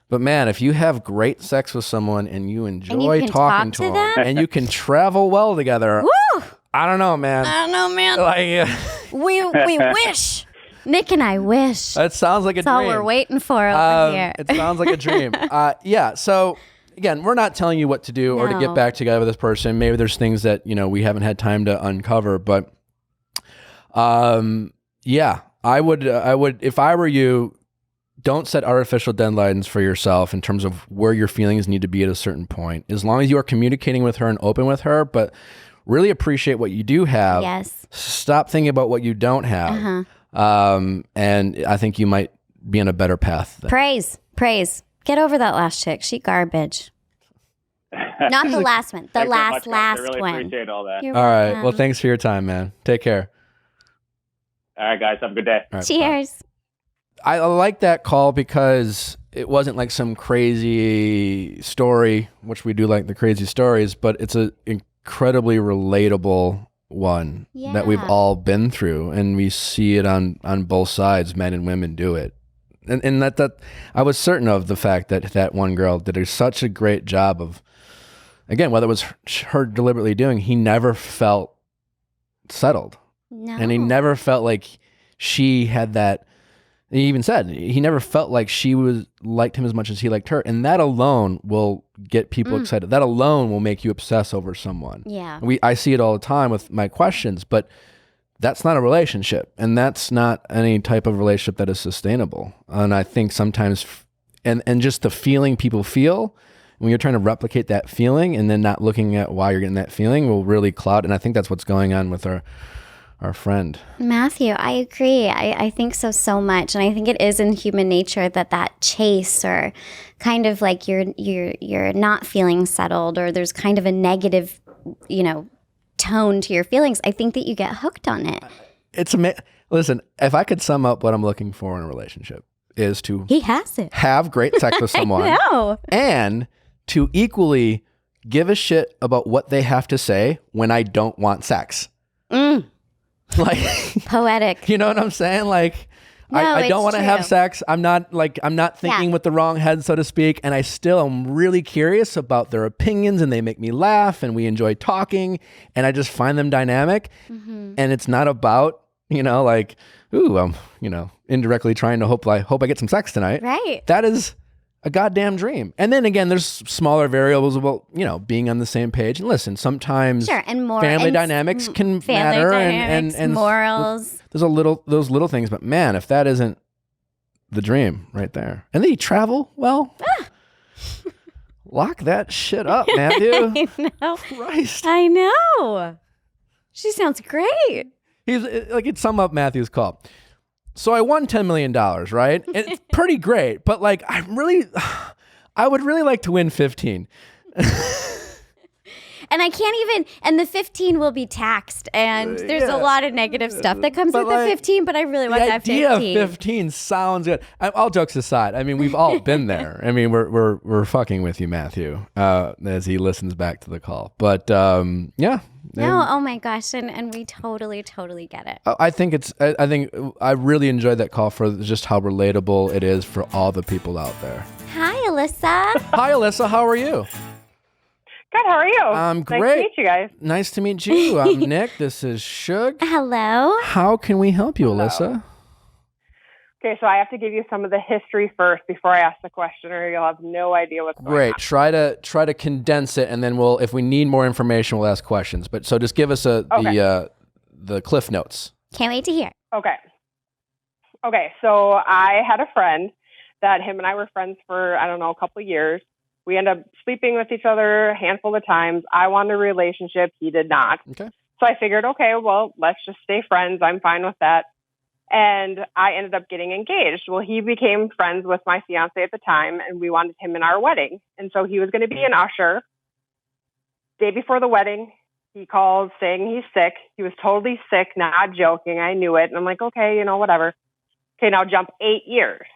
[SPEAKER 1] But man, if you have great sex with someone and you enjoy talking to them and you can travel well together,
[SPEAKER 2] Woo!
[SPEAKER 1] I don't know, man. Like,
[SPEAKER 2] We wish. Nick and I wish.
[SPEAKER 1] that sounds like a
[SPEAKER 2] That's all
[SPEAKER 1] dream.
[SPEAKER 2] we're waiting for over here.
[SPEAKER 1] It sounds like a dream. Yeah. So again, we're not telling you what to do or to get back together with this person. Maybe there's things that, you know, we haven't had time to uncover, but yeah, I would, if I were you, don't set artificial deadlines for yourself in terms of where your feelings need to be at a certain point. As long as you are communicating with her and open with her, but really appreciate what you do have.
[SPEAKER 2] Yes.
[SPEAKER 1] Stop thinking about what you don't have. And I think you might be on a better path.
[SPEAKER 2] Praise. Get over that last chick. She garbage. Not the last one. The
[SPEAKER 4] Thanks so much, guys.
[SPEAKER 2] last
[SPEAKER 4] I really
[SPEAKER 2] one.
[SPEAKER 4] appreciate all that.
[SPEAKER 2] You're
[SPEAKER 1] All right.
[SPEAKER 2] welcome.
[SPEAKER 1] Well, thanks for your time, man. Take care.
[SPEAKER 4] All right, guys. Have a good day.
[SPEAKER 1] All right, bye.
[SPEAKER 2] Cheers.
[SPEAKER 1] I like that call because it wasn't like some crazy story, which we do like the crazy stories, but it's an incredibly relatable one that we've all been through, and we see it on both sides. Men and women do it. And that I was certain of the fact that one girl did such a great job of, again, whether it was her deliberately doing, he never felt settled.
[SPEAKER 2] No.
[SPEAKER 1] And he never felt like she had that. He even said he never felt like she liked him as much as he liked her. And that alone will get people excited. That alone will make you obsess over someone.
[SPEAKER 2] Yeah.
[SPEAKER 1] I see it all the time with my questions, but that's not a relationship, and that's not any type of relationship that is sustainable. And I think sometimes, and just the feeling people feel when you're trying to replicate that feeling and then not looking at why you're getting that feeling will really cloud. And I think that's what's going on with our friend.
[SPEAKER 2] Matthew, I agree. I think so much. And I think it is in human nature that chase, or kind of like you're not feeling settled, or there's kind of a negative, tone to your feelings. I think that you get hooked on it.
[SPEAKER 1] Listen, if I could sum up what I'm looking for in a relationship is to
[SPEAKER 2] He has it.
[SPEAKER 1] have great sex with someone
[SPEAKER 2] No.
[SPEAKER 1] and to equally give a shit about what they have to say when I don't want sex. Like,
[SPEAKER 2] Poetic.
[SPEAKER 1] you know what I'm saying? Like,
[SPEAKER 2] No,
[SPEAKER 1] I don't
[SPEAKER 2] it's
[SPEAKER 1] want to have
[SPEAKER 2] true.
[SPEAKER 1] sex. I'm not thinking with the wrong head, so to speak. And I still am really curious about their opinions, and they make me laugh, and we enjoy talking, and I just find them dynamic.
[SPEAKER 2] Mm-hmm.
[SPEAKER 1] And it's not about, like, ooh, I'm, indirectly trying to hope I get some sex tonight.
[SPEAKER 2] Right.
[SPEAKER 1] That is a goddamn dream. And then again, there's smaller variables about, being on the same page. And listen, sometimes
[SPEAKER 2] Sure, and more
[SPEAKER 1] family dynamics can matter, and
[SPEAKER 2] morals.
[SPEAKER 1] There's those little things, but man, if that isn't the dream right there. And then you travel, well, lock that shit up, Matthew.
[SPEAKER 2] I know.
[SPEAKER 1] Christ.
[SPEAKER 2] I know. She sounds great.
[SPEAKER 1] He's like, it's sum up Matthew's call. So I won $10 million, right? And it's pretty great, but like, I would really like to win 15.
[SPEAKER 2] And I can't even, and the 15 will be taxed, and there's a lot of negative stuff that comes with the 15, but I really want that 15.
[SPEAKER 1] The idea of 15 sounds good. All jokes aside, I mean, we've all been there. I mean, we're fucking with you, Matthew, as he listens back to the call. But yeah.
[SPEAKER 2] No, oh my gosh, and we totally get it.
[SPEAKER 1] I think I really enjoyed that call for just how relatable it is for all the people out there.
[SPEAKER 2] Hi, Alyssa.
[SPEAKER 1] Hi, Alyssa. How are you?
[SPEAKER 5] Good, how are you?
[SPEAKER 1] I'm great.
[SPEAKER 5] Nice to meet you guys.
[SPEAKER 1] Nice to meet you. I'm Nick. This is Shug.
[SPEAKER 2] Hello.
[SPEAKER 1] How can we help you, Alyssa?
[SPEAKER 5] Okay, so I have to give you some of the history first before I ask the question, or you'll have no idea what's going on.
[SPEAKER 1] Great. Try to condense it, and then if we need more information, we'll ask questions. But so just give us the cliff notes.
[SPEAKER 2] Can't wait to hear.
[SPEAKER 5] Okay, so I had a friend that him and I were friends for, I don't know, a couple of years. We ended up sleeping with each other a handful of times. I wanted a relationship. He did not.
[SPEAKER 1] Okay.
[SPEAKER 5] So I figured, okay, well, let's just stay friends. I'm fine with that. And I ended up getting engaged. Well, he became friends with my fiance at the time, and we wanted him in our wedding. And so he was going to be an usher. Day before the wedding, he called saying he's sick. He was totally sick, not joking. I knew it. And I'm like, okay, whatever. Okay, now jump 8 years.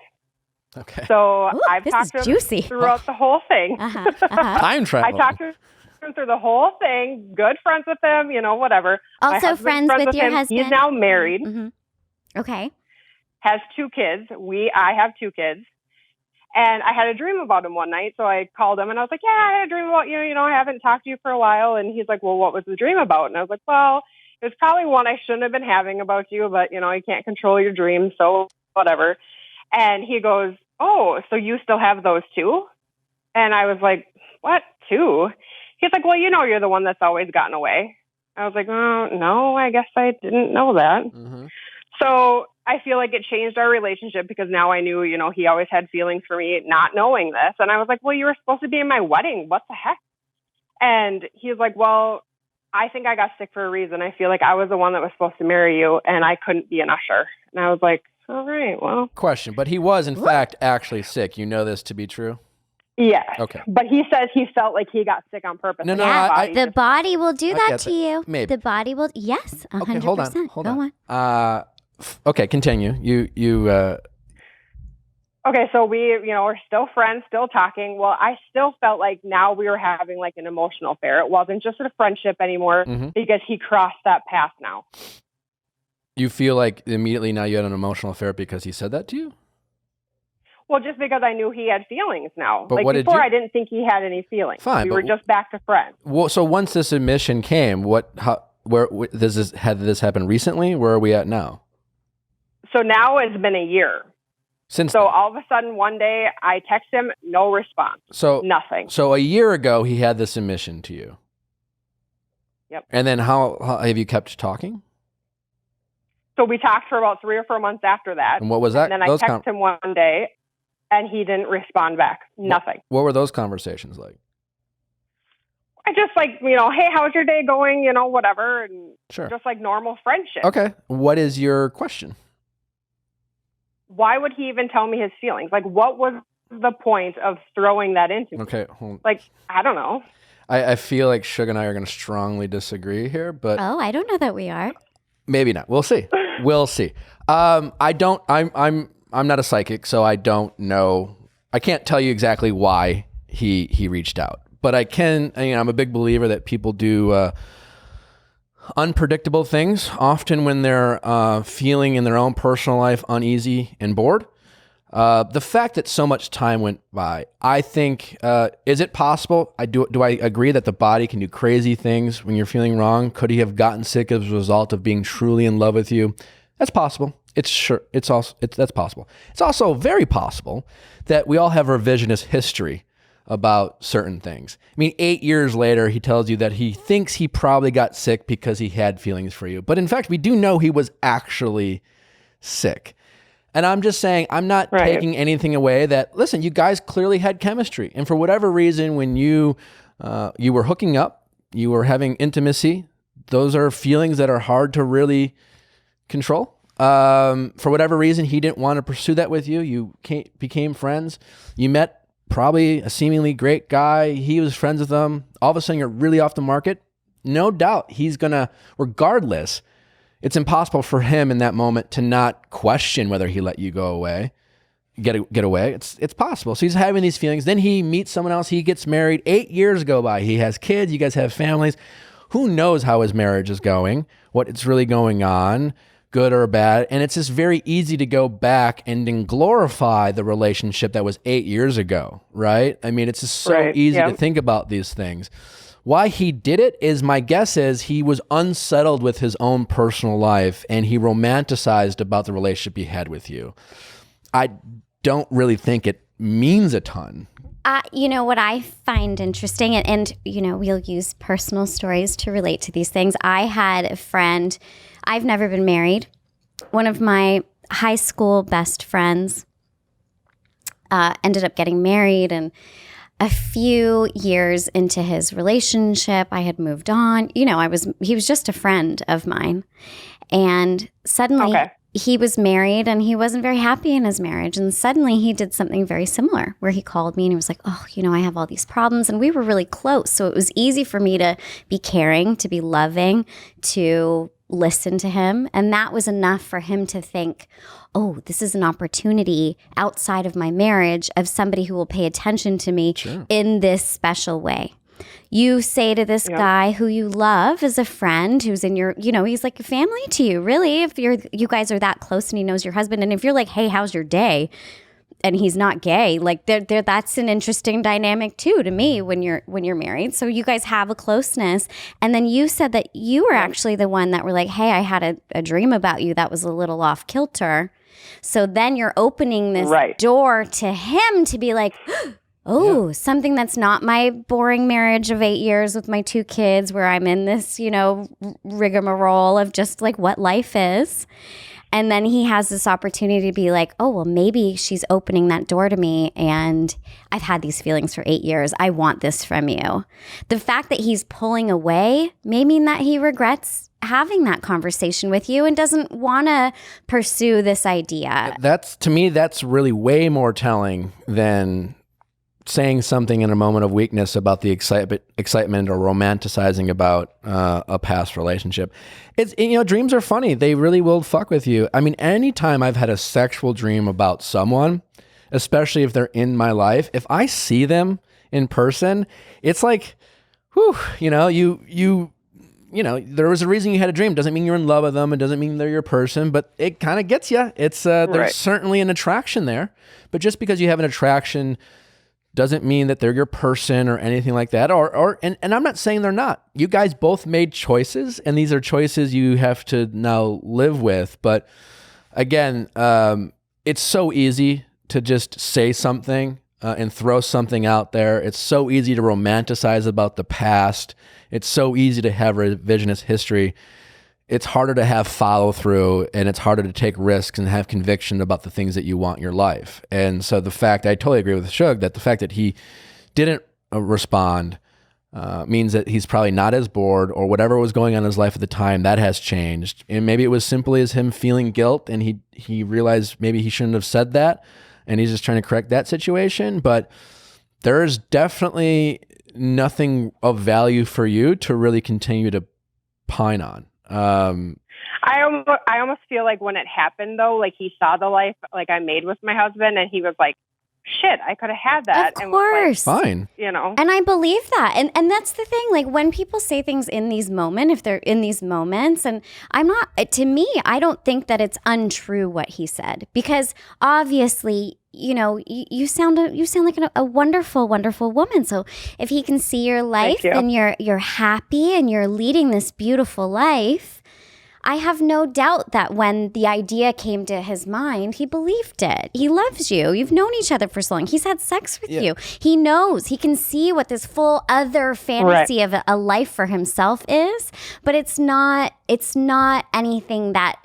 [SPEAKER 1] Okay.
[SPEAKER 5] So
[SPEAKER 2] Ooh,
[SPEAKER 5] I've
[SPEAKER 2] this
[SPEAKER 5] talked
[SPEAKER 2] is
[SPEAKER 5] to him
[SPEAKER 2] juicy.
[SPEAKER 5] throughout the whole thing.
[SPEAKER 1] Time travel.
[SPEAKER 5] I talked to him through the whole thing. Good friends with him, whatever. My
[SPEAKER 2] Also
[SPEAKER 5] husband's
[SPEAKER 2] friends with your
[SPEAKER 5] him.
[SPEAKER 2] husband.
[SPEAKER 5] He's now married.
[SPEAKER 2] Mm-hmm. Okay.
[SPEAKER 5] Has 2 kids. I have 2 kids. And I had a dream about him one night. So I called him and I was like, yeah, I had a dream about you. I haven't talked to you for a while. And he's like, well, what was the dream about? And I was like, well, it was probably one I shouldn't have been having about you, but you can't control your dreams. So whatever. And he goes, oh, so you still have those 2? And I was like, what, 2? He's like, well, you're the one that's always gotten away. I was like, oh, no, I guess I didn't know that.
[SPEAKER 1] Mm-hmm.
[SPEAKER 5] So I feel like it changed our relationship because now I knew, he always had feelings for me, not knowing this. And I was like, well, you were supposed to be in my wedding. What the heck? And he's like, well, I think I got sick for a reason. I feel like I was the one that was supposed to marry you and I couldn't be an usher. And I was like, all right, well.
[SPEAKER 1] Question, but he was in fact actually sick. You know this to be true?
[SPEAKER 5] Yeah.
[SPEAKER 1] Okay.
[SPEAKER 5] But he says he felt like he got sick on purpose.
[SPEAKER 1] No,
[SPEAKER 2] The body will do that to you.
[SPEAKER 1] Maybe.
[SPEAKER 2] The body will. Yes, 100%.
[SPEAKER 1] Okay, hold on.
[SPEAKER 2] Go on.
[SPEAKER 1] Okay, continue. You.
[SPEAKER 5] Okay, so we're still friends, still talking. Well, I still felt like now we were having like an emotional affair. It wasn't just a friendship anymore because he crossed that path now.
[SPEAKER 1] You feel like immediately now you had an emotional affair because he said that to you?
[SPEAKER 5] Well, just because I knew he had feelings now.
[SPEAKER 1] But
[SPEAKER 5] like
[SPEAKER 1] what did
[SPEAKER 5] before,
[SPEAKER 1] you-
[SPEAKER 5] I didn't think he had any feelings.
[SPEAKER 1] Fine,
[SPEAKER 5] we
[SPEAKER 1] but
[SPEAKER 5] were just back to friends.
[SPEAKER 1] Well, so once this admission came, had this happened recently? Where are we at now?
[SPEAKER 5] So now it's been a year.
[SPEAKER 1] Since
[SPEAKER 5] So
[SPEAKER 1] then.
[SPEAKER 5] all of a sudden, one day I text him, no response, nothing.
[SPEAKER 1] So a year ago, he had this admission to you.
[SPEAKER 5] Yep.
[SPEAKER 1] And then how have you kept talking?
[SPEAKER 5] So we talked for about 3 or 4 months after that.
[SPEAKER 1] And what was that?
[SPEAKER 5] And then I texted him one day, and he didn't respond back. Nothing.
[SPEAKER 1] What were those conversations like?
[SPEAKER 5] I just like, hey, how's your day going? Whatever. And
[SPEAKER 1] Sure.
[SPEAKER 5] just like normal friendship.
[SPEAKER 1] Okay. What is your question?
[SPEAKER 5] Why would he even tell me his feelings? Like, what was the point of throwing that into me?
[SPEAKER 1] Okay. Hold on.
[SPEAKER 5] Like, I don't know.
[SPEAKER 1] I feel like Shug and I are going to strongly disagree here, but
[SPEAKER 2] Oh, I don't know that we are.
[SPEAKER 1] maybe not. We'll see. We'll see. I'm not a psychic, so I don't know. I can't tell you exactly why he reached out, but I can. I'm a big believer that people do unpredictable things, often when they're feeling in their own personal life uneasy and bored. The fact that so much time went by, I think, is it possible? Do I agree that the body can do crazy things when you're feeling wrong? Could he have gotten sick as a result of being truly in love with you? That's possible. That's possible. It's also very possible that we all have revisionist history about certain things. I mean, 8 years later, he tells you that he thinks he probably got sick because he had feelings for you. But in fact, we do know he was actually sick. And I'm just saying, I'm not taking anything away that, listen, you guys clearly had chemistry. And for whatever reason, when you were hooking up, you were having intimacy, those are feelings that are hard to really control. For whatever reason, he didn't want to pursue that with you. You became friends. You met probably a seemingly great guy. He was friends with them. All of a sudden, you're really off the market. No doubt he's going to, regardless, it's impossible for him in that moment to not question whether he let you go away, get away. It's possible. So he's having these feelings. Then he meets someone else. He gets married. 8 years go by. He has kids. You guys have families. Who knows how his marriage is going, what it's really going on, good or bad. And it's just very easy to go back and then glorify the relationship that was 8 years ago, right? I mean, it's just so easy to think about these things. Why he did it is, my guess is he was unsettled with his own personal life and he romanticized about the relationship he had with you. I don't really think it means a ton.
[SPEAKER 2] You know, what I find interesting, and, you know, we'll use personal stories to relate to these things. I had a friend, I've never been married. One of my high school best friends ended up getting married, and a few years into his relationship, I had moved on. You know, he was just a friend of mine. And suddenly he was married and he wasn't very happy in his marriage. And suddenly he did something very similar where he called me and he was like, oh, you know, I have all these problems. And we were really close. So it was easy for me to be caring, to be loving, to listen to him. And that was enough for him to think, oh, this is an opportunity outside of my marriage of somebody who will pay attention to me in this special way. You say to this guy who you love as a friend, who's in your, you know, he's like a family to you, really, if you guys are that close and he knows your husband. And if you're like, hey, how's your day? And he's not gay, like that's an interesting dynamic too to me when you're married. So you guys have a closeness. And then you said that you were actually the one that were like, hey, I had a dream about you that was a little off kilter. So then you're opening this door to him to be like, oh, something that's not my boring marriage of 8 years with my 2 kids where I'm in this, you know, rigmarole of just like what life is. And then he has this opportunity to be like, oh, well, maybe she's opening that door to me and I've had these feelings for 8 years. I want this from you. The fact that he's pulling away may mean that he regrets having that conversation with you and doesn't want to pursue this idea.
[SPEAKER 1] To me, that's really way more telling than saying something in a moment of weakness about the excitement or romanticizing about a past relationship. It's, you know, dreams are funny. They really will fuck with you. I mean, anytime I've had a sexual dream about someone, especially if they're in my life, if I see them in person, it's like, whew, you know, you know, there was a reason you had a dream. Doesn't mean you're in love with them. It doesn't mean they're your person, but it kind of gets you. It's there's certainly an attraction there, but just because you have an attraction doesn't mean that they're your person or anything like that. And I'm not saying they're not. You guys both made choices, and these are choices you have to now live with. But again, it's so easy to just say something and throw something out there. It's so easy to romanticize about the past. It's so easy to have revisionist history. It's harder to have follow through, and it's harder to take risks and have conviction about the things that you want in your life. And so I totally agree with Shug that the fact that he didn't respond means that he's probably not as bored, or whatever was going on in his life at the time, that has changed. And maybe it was simply as him feeling guilt, and he realized maybe he shouldn't have said that, and he's just trying to correct that situation. But there's definitely nothing of value for you to really continue to pine on.
[SPEAKER 5] I almost feel like when it happened though, like he saw the life like I made with my husband, and he was like, shit, I could have had that.
[SPEAKER 2] Of course.
[SPEAKER 1] Fine.
[SPEAKER 5] You know.
[SPEAKER 2] And I believe that. And that's the thing. Like when people say things in these moments, if they're in these moments, and to me, I don't think that it's untrue what he said, because obviously, you know, you sound like a wonderful, wonderful woman. So if he can see your life and you're happy and you're leading this beautiful life, I have no doubt that when the idea came to his mind, he believed it. He loves you. You've known each other for so long. He's had sex with you. He knows. He can see what this full other fantasy of a life for himself is, but it's not anything that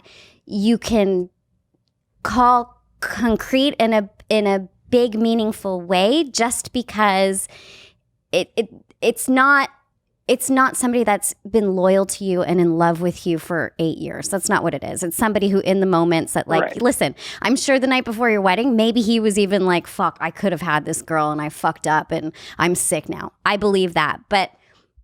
[SPEAKER 2] you can call concrete in a big, meaningful way, just because it's not somebody that's been loyal to you and in love with you for 8 years. That's not what it is. It's somebody who in the moments that listen, I'm sure the night before your wedding, maybe he was even like, fuck, I could have had this girl and I fucked up and I'm sick now. I believe that. But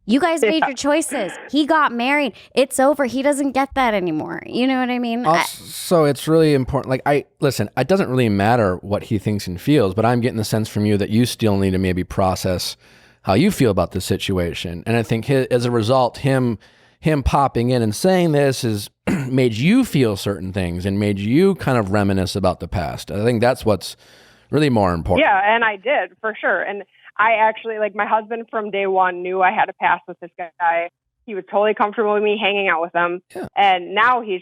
[SPEAKER 2] you guys made your choices. He got married. It's over. He doesn't get that anymore. You know what I mean?
[SPEAKER 1] So it's really important. Like, it doesn't really matter what he thinks and feels, but I'm getting the sense from you that you still need to maybe process how you feel about the situation. And I think as a result, him popping in and saying this has made you feel certain things and made you kind of reminisce about the past. I think that's what's really more important.
[SPEAKER 5] Yeah, and I did, for sure. And I actually, like, my husband from day one knew I had a past with this guy. He was totally comfortable with me hanging out with him. Yeah. And now he's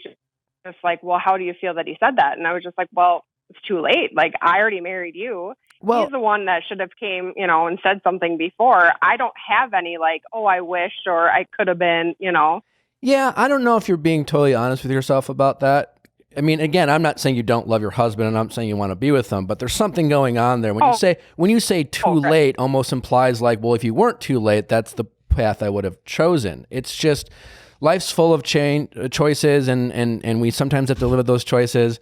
[SPEAKER 5] just like, well, how do you feel that he said that? And I was just like, well, it's too late. Like, I already married you. Well, he's the one that should have came, you know, and said something before. I don't have any like, oh, I wished or I could have been, you know.
[SPEAKER 1] Yeah, I don't know if you're being totally honest with yourself about that. I mean, again, I'm not saying you don't love your husband and I'm saying you want to be with him, but there's something going on there. When you say too late almost implies like, well, if you weren't too late, that's the path I would have chosen. It's just life's full of choices and we sometimes have to live with those choices.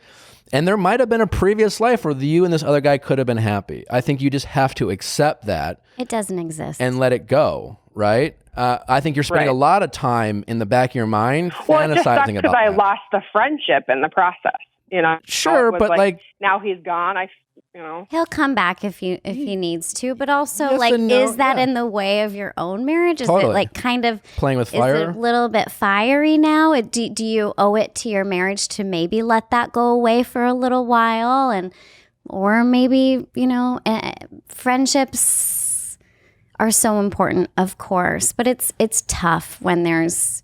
[SPEAKER 1] And there might have been a previous life where you and this other guy could have been happy. I think you just have to accept that.
[SPEAKER 2] It doesn't exist.
[SPEAKER 1] And let it go, right? I think you're spending a lot of time in the back of your mind fantasizing about that.
[SPEAKER 5] Because I lost the friendship in the process, you know?
[SPEAKER 1] Sure, but like
[SPEAKER 5] now he's gone. You know,
[SPEAKER 2] he'll come back if he needs to, but also
[SPEAKER 1] yes no,
[SPEAKER 2] is that in the way of your own marriage? Is it like kind of
[SPEAKER 1] playing with fire?
[SPEAKER 2] Is it a little bit fiery now? Do you owe it to your marriage to maybe let that go away for a little while, or maybe, you know, friendships are so important, of course, but it's tough when there's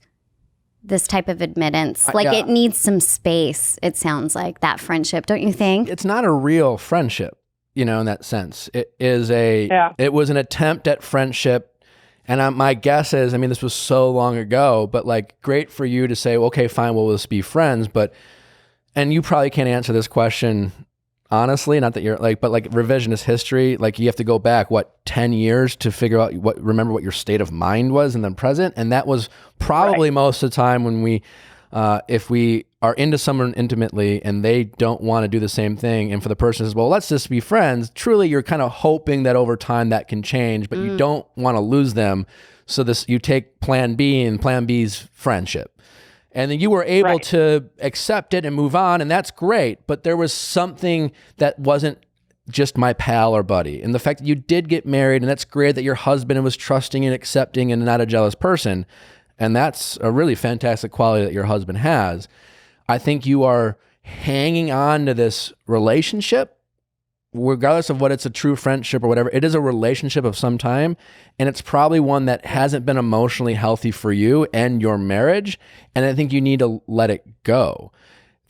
[SPEAKER 2] this type of admittance. Like it needs some space, it sounds like, that friendship, don't you think?
[SPEAKER 1] It's not a real friendship, you know, in that sense. It was an attempt at friendship. And my guess is, I mean, this was so long ago, but like, great for you to say, well, okay, fine, we'll just be friends. And you probably can't answer this question honestly, not that you're like, but like revisionist history, like you have to go back, 10 years to figure out remember what your state of mind was in the present. And that was probably most of the time when if we are into someone intimately and they don't want to do the same thing. And for the person says, well, let's just be friends. Truly, you're kind of hoping that over time that can change, but you don't want to lose them. So you take plan B, and plan B is friendship. And then you were able to accept it and move on, and that's great. But there was something that wasn't just my pal or buddy. And the fact that you did get married, and that's great that your husband was trusting and accepting and not a jealous person. And that's a really fantastic quality that your husband has. I think you are hanging on to this relationship, regardless of what it's a true friendship or whatever. It is a relationship of some time, and it's probably one that hasn't been emotionally healthy for you and your marriage. And I think you need to let it go.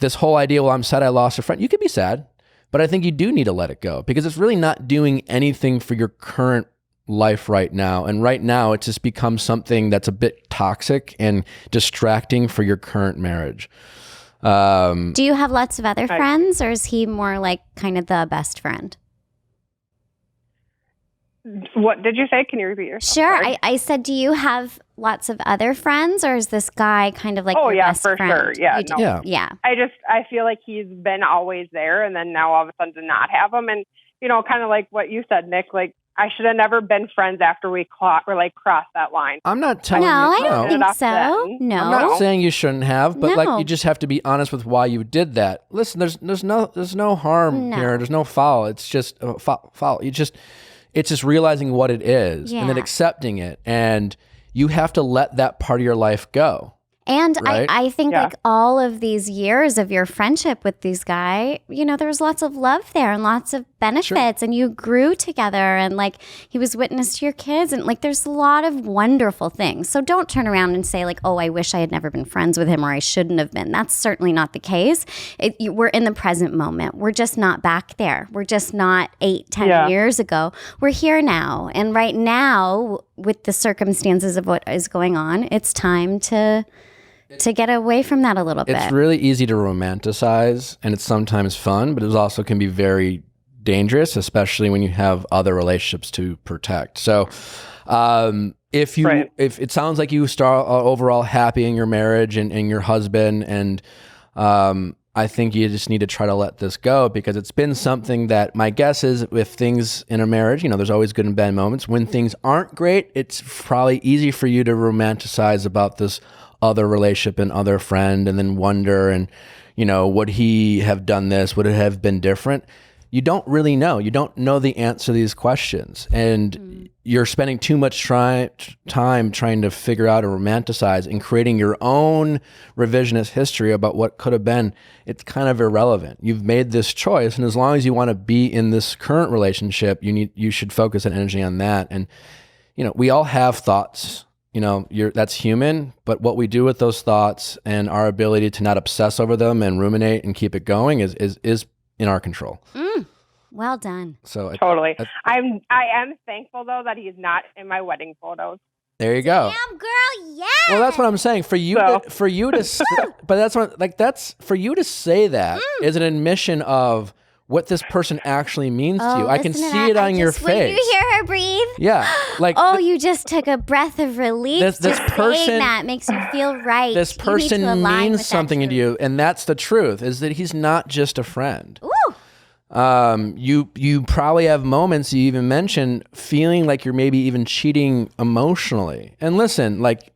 [SPEAKER 1] This whole idea, well, I'm sad I lost a friend. You could be sad, but I think you do need to let it go because it's really not doing anything for your current life right now. And right now it's just become something that's a bit toxic and distracting for your current marriage.
[SPEAKER 2] Do you have lots of other friends, or is he more like kind of the best friend?
[SPEAKER 5] What did you say? Can you repeat yourself?
[SPEAKER 2] Sure. I said, do you have lots of other friends, or is this guy kind of like your best friend?
[SPEAKER 5] Oh, yeah, for sure. Yeah,
[SPEAKER 2] yeah.
[SPEAKER 5] I feel like he's been always there, and then now all of a sudden to not have him. And, you know, kind of like what you said, Nick, like I should have never been friends after we crossed that line.
[SPEAKER 1] I'm not telling
[SPEAKER 2] No,
[SPEAKER 1] you.
[SPEAKER 2] I don't think
[SPEAKER 5] Enough
[SPEAKER 2] so.
[SPEAKER 5] then.
[SPEAKER 2] No.
[SPEAKER 1] I'm not saying you shouldn't have, but like
[SPEAKER 2] No.
[SPEAKER 1] you just have to be honest with why you did that. Listen, there's no harm
[SPEAKER 2] No.
[SPEAKER 1] here. There's no foul. It's just foul. It's just realizing what it is and then
[SPEAKER 2] Yeah.
[SPEAKER 1] accepting it, and you have to let that part of your life go.
[SPEAKER 2] And
[SPEAKER 1] Right?
[SPEAKER 2] I think
[SPEAKER 5] Yeah.
[SPEAKER 2] like all of these years of your friendship with these guy, you know, there was lots of love there and lots of benefits and you grew together and like he was witness to your kids and like there's a lot of wonderful things. So don't turn around and say like, oh, I wish I had never been friends with him or I shouldn't have been. That's certainly not the case. We're in the present moment. We're just not back there. We're just not 8-10 years ago. We're here now. And right now with the circumstances of what is going on, it's time to get away from that a little bit.
[SPEAKER 1] It's really easy to romanticize, and it's sometimes fun, but it also can be very dangerous, especially when you have other relationships to protect. So, if it sounds like you start overall happy in your marriage and your husband, and I think you just need to try to let this go because it's been something that my guess is with things in a marriage, you know, there's always good and bad moments. When things aren't great, it's probably easy for you to romanticize about this other relationship and other friend and then wonder and, you know, would he have done this? Would it have been different? You don't really know. You don't know the answer to these questions. And you're spending too much time trying to figure out or romanticize and creating your own revisionist history about what could have been. It's kind of irrelevant. You've made this choice. And as long as you want to be in this current relationship, you should focus an energy on that. And, you know, we all have thoughts. You know, that's human, but what we do with those thoughts and our ability to not obsess over them and ruminate and keep it going is in our control.
[SPEAKER 2] Well done.
[SPEAKER 5] So totally. I am thankful though that he's not in my wedding photos.
[SPEAKER 1] There you go.
[SPEAKER 2] Damn girl, yeah.
[SPEAKER 1] Well, that's what I'm saying. For you to but that's for you to say that is an admission of what this person actually means to you. I can see it on your face.
[SPEAKER 2] When you hear her breathe?
[SPEAKER 1] Yeah. Like
[SPEAKER 2] you just took a breath of relief.
[SPEAKER 1] This person
[SPEAKER 2] saying that makes you feel right.
[SPEAKER 1] This person means something to you, and that's the truth, is that he's not just a friend.
[SPEAKER 2] Ooh.
[SPEAKER 1] You probably have moments, you even mentioned, feeling like you're maybe even cheating emotionally. And listen, like,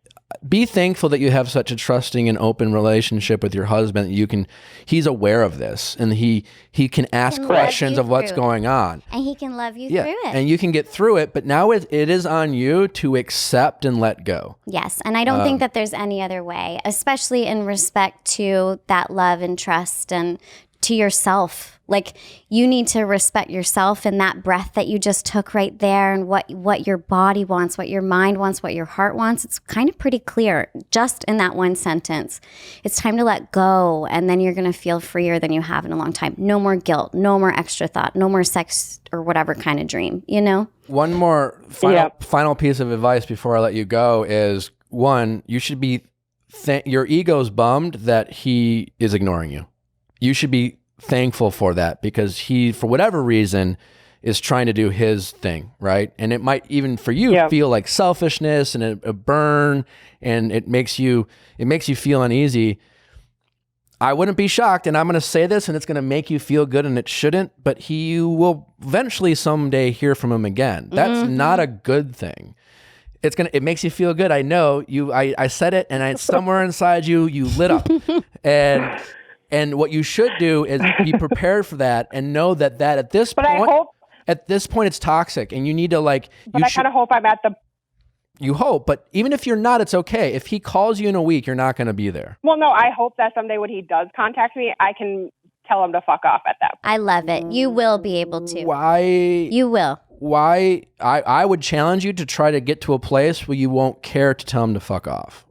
[SPEAKER 1] be thankful that you have such a trusting and open relationship with your husband that he's aware of this and he can ask questions of what's going on.
[SPEAKER 2] And he can love you through it.
[SPEAKER 1] And you can get through it, but now it is on you to accept and let go.
[SPEAKER 2] Yes, and I don't think that there's any other way, especially in respect to that love and trust and to yourself. Like, you need to respect yourself and that breath that you just took right there and what your body wants, what your mind wants, what your heart wants. It's kind of pretty clear just in that one sentence. It's time to let go, and then you're going to feel freer than you have in a long time. No more guilt, no more extra thought, no more sex or whatever kind of dream, you know?
[SPEAKER 1] One more final piece of advice before I let you go is, one, you should be, your ego's bummed that he is ignoring you. You should be thankful for that because he, for whatever reason, is trying to do his thing, right? And it might even for you feel like selfishness and a burn, and it makes you feel uneasy. I wouldn't be shocked, and I'm going to say this, and it's going to make you feel good, and it shouldn't, but you will eventually someday hear from him again. That's not a good thing. It makes you feel good. I know you. I said it, and somewhere inside you lit up, and what you should do is be prepared for that and know that at this point it's toxic, and you need to I kind
[SPEAKER 5] of hope I'm at the.
[SPEAKER 1] You hope, but even if you're not, it's okay. If he calls you in a week, you're not going to be there.
[SPEAKER 5] Well, no, I hope that someday when he does contact me, I can tell him to fuck off at that point.
[SPEAKER 2] I love it. You will be able to.
[SPEAKER 1] Why?
[SPEAKER 2] You will.
[SPEAKER 1] Why? I would challenge you to try to get to a place where you won't care to tell him to fuck off.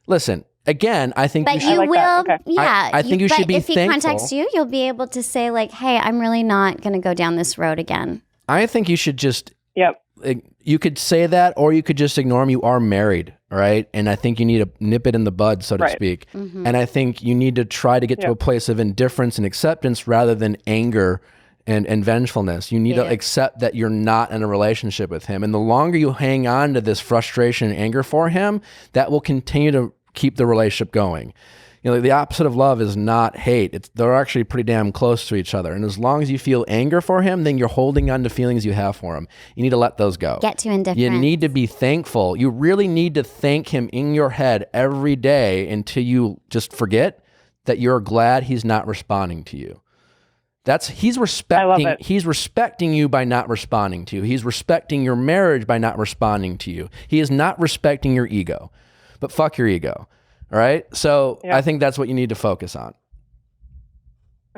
[SPEAKER 1] Listen. Again, I think
[SPEAKER 2] you will. Okay. Yeah,
[SPEAKER 1] I think you should be
[SPEAKER 2] if
[SPEAKER 1] thankful.
[SPEAKER 2] If he contacts you, you'll be able to say like, "Hey, I'm really not going to go down this road again."
[SPEAKER 1] I think you should just. You could say that, or you could just ignore him. You are married, right? And I think you need to nip it in the bud, so to speak. Mm-hmm. And I think you need to try to get to a place of indifference and acceptance rather than anger and vengefulness. You need to accept that you're not in a relationship with him. And the longer you hang on to this frustration and anger for him, that will continue to keep the relationship going. the opposite of love is not hate. They're actually pretty damn close to each other. And as long as you feel anger for him, then you're holding on to feelings you have for him. You need to let those go.
[SPEAKER 2] Get to indifference.
[SPEAKER 1] You need to be thankful. You really need to thank him in your head every day until you just forget that you're glad he's not responding to you. He's respecting you by not responding to you. He's respecting your marriage by not responding to you. He is not respecting your ego. But fuck your ego. All right? So I think that's what you need to focus on.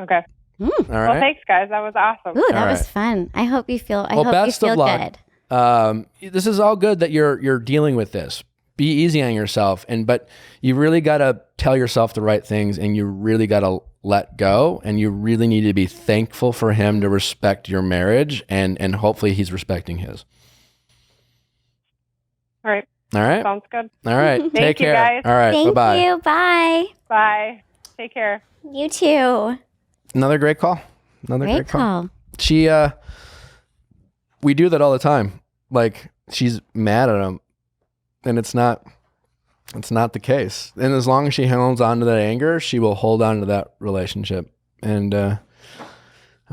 [SPEAKER 5] Okay.
[SPEAKER 1] All right.
[SPEAKER 5] Well, thanks, guys. That was awesome.
[SPEAKER 2] Ooh, that was fun. I hope you feel
[SPEAKER 1] best of luck.
[SPEAKER 2] good.
[SPEAKER 1] This is all good that you're dealing with this. Be easy on yourself, but you really got to tell yourself the right things, and you really got to let go, and you really need to be thankful for him to respect your marriage, and hopefully he's respecting his.
[SPEAKER 5] All right.
[SPEAKER 1] All right.
[SPEAKER 5] Sounds good.
[SPEAKER 1] All right. Take care.
[SPEAKER 5] Guys.
[SPEAKER 1] All right.
[SPEAKER 2] Thank
[SPEAKER 1] Bye-bye.
[SPEAKER 2] you. Bye.
[SPEAKER 5] Bye. Take care.
[SPEAKER 2] You too.
[SPEAKER 1] Another great call.
[SPEAKER 2] Great call.
[SPEAKER 1] She, we do that all the time. Like, she's mad at him, and it's not the case. And as long as she holds on to that anger, she will hold on to that relationship. And I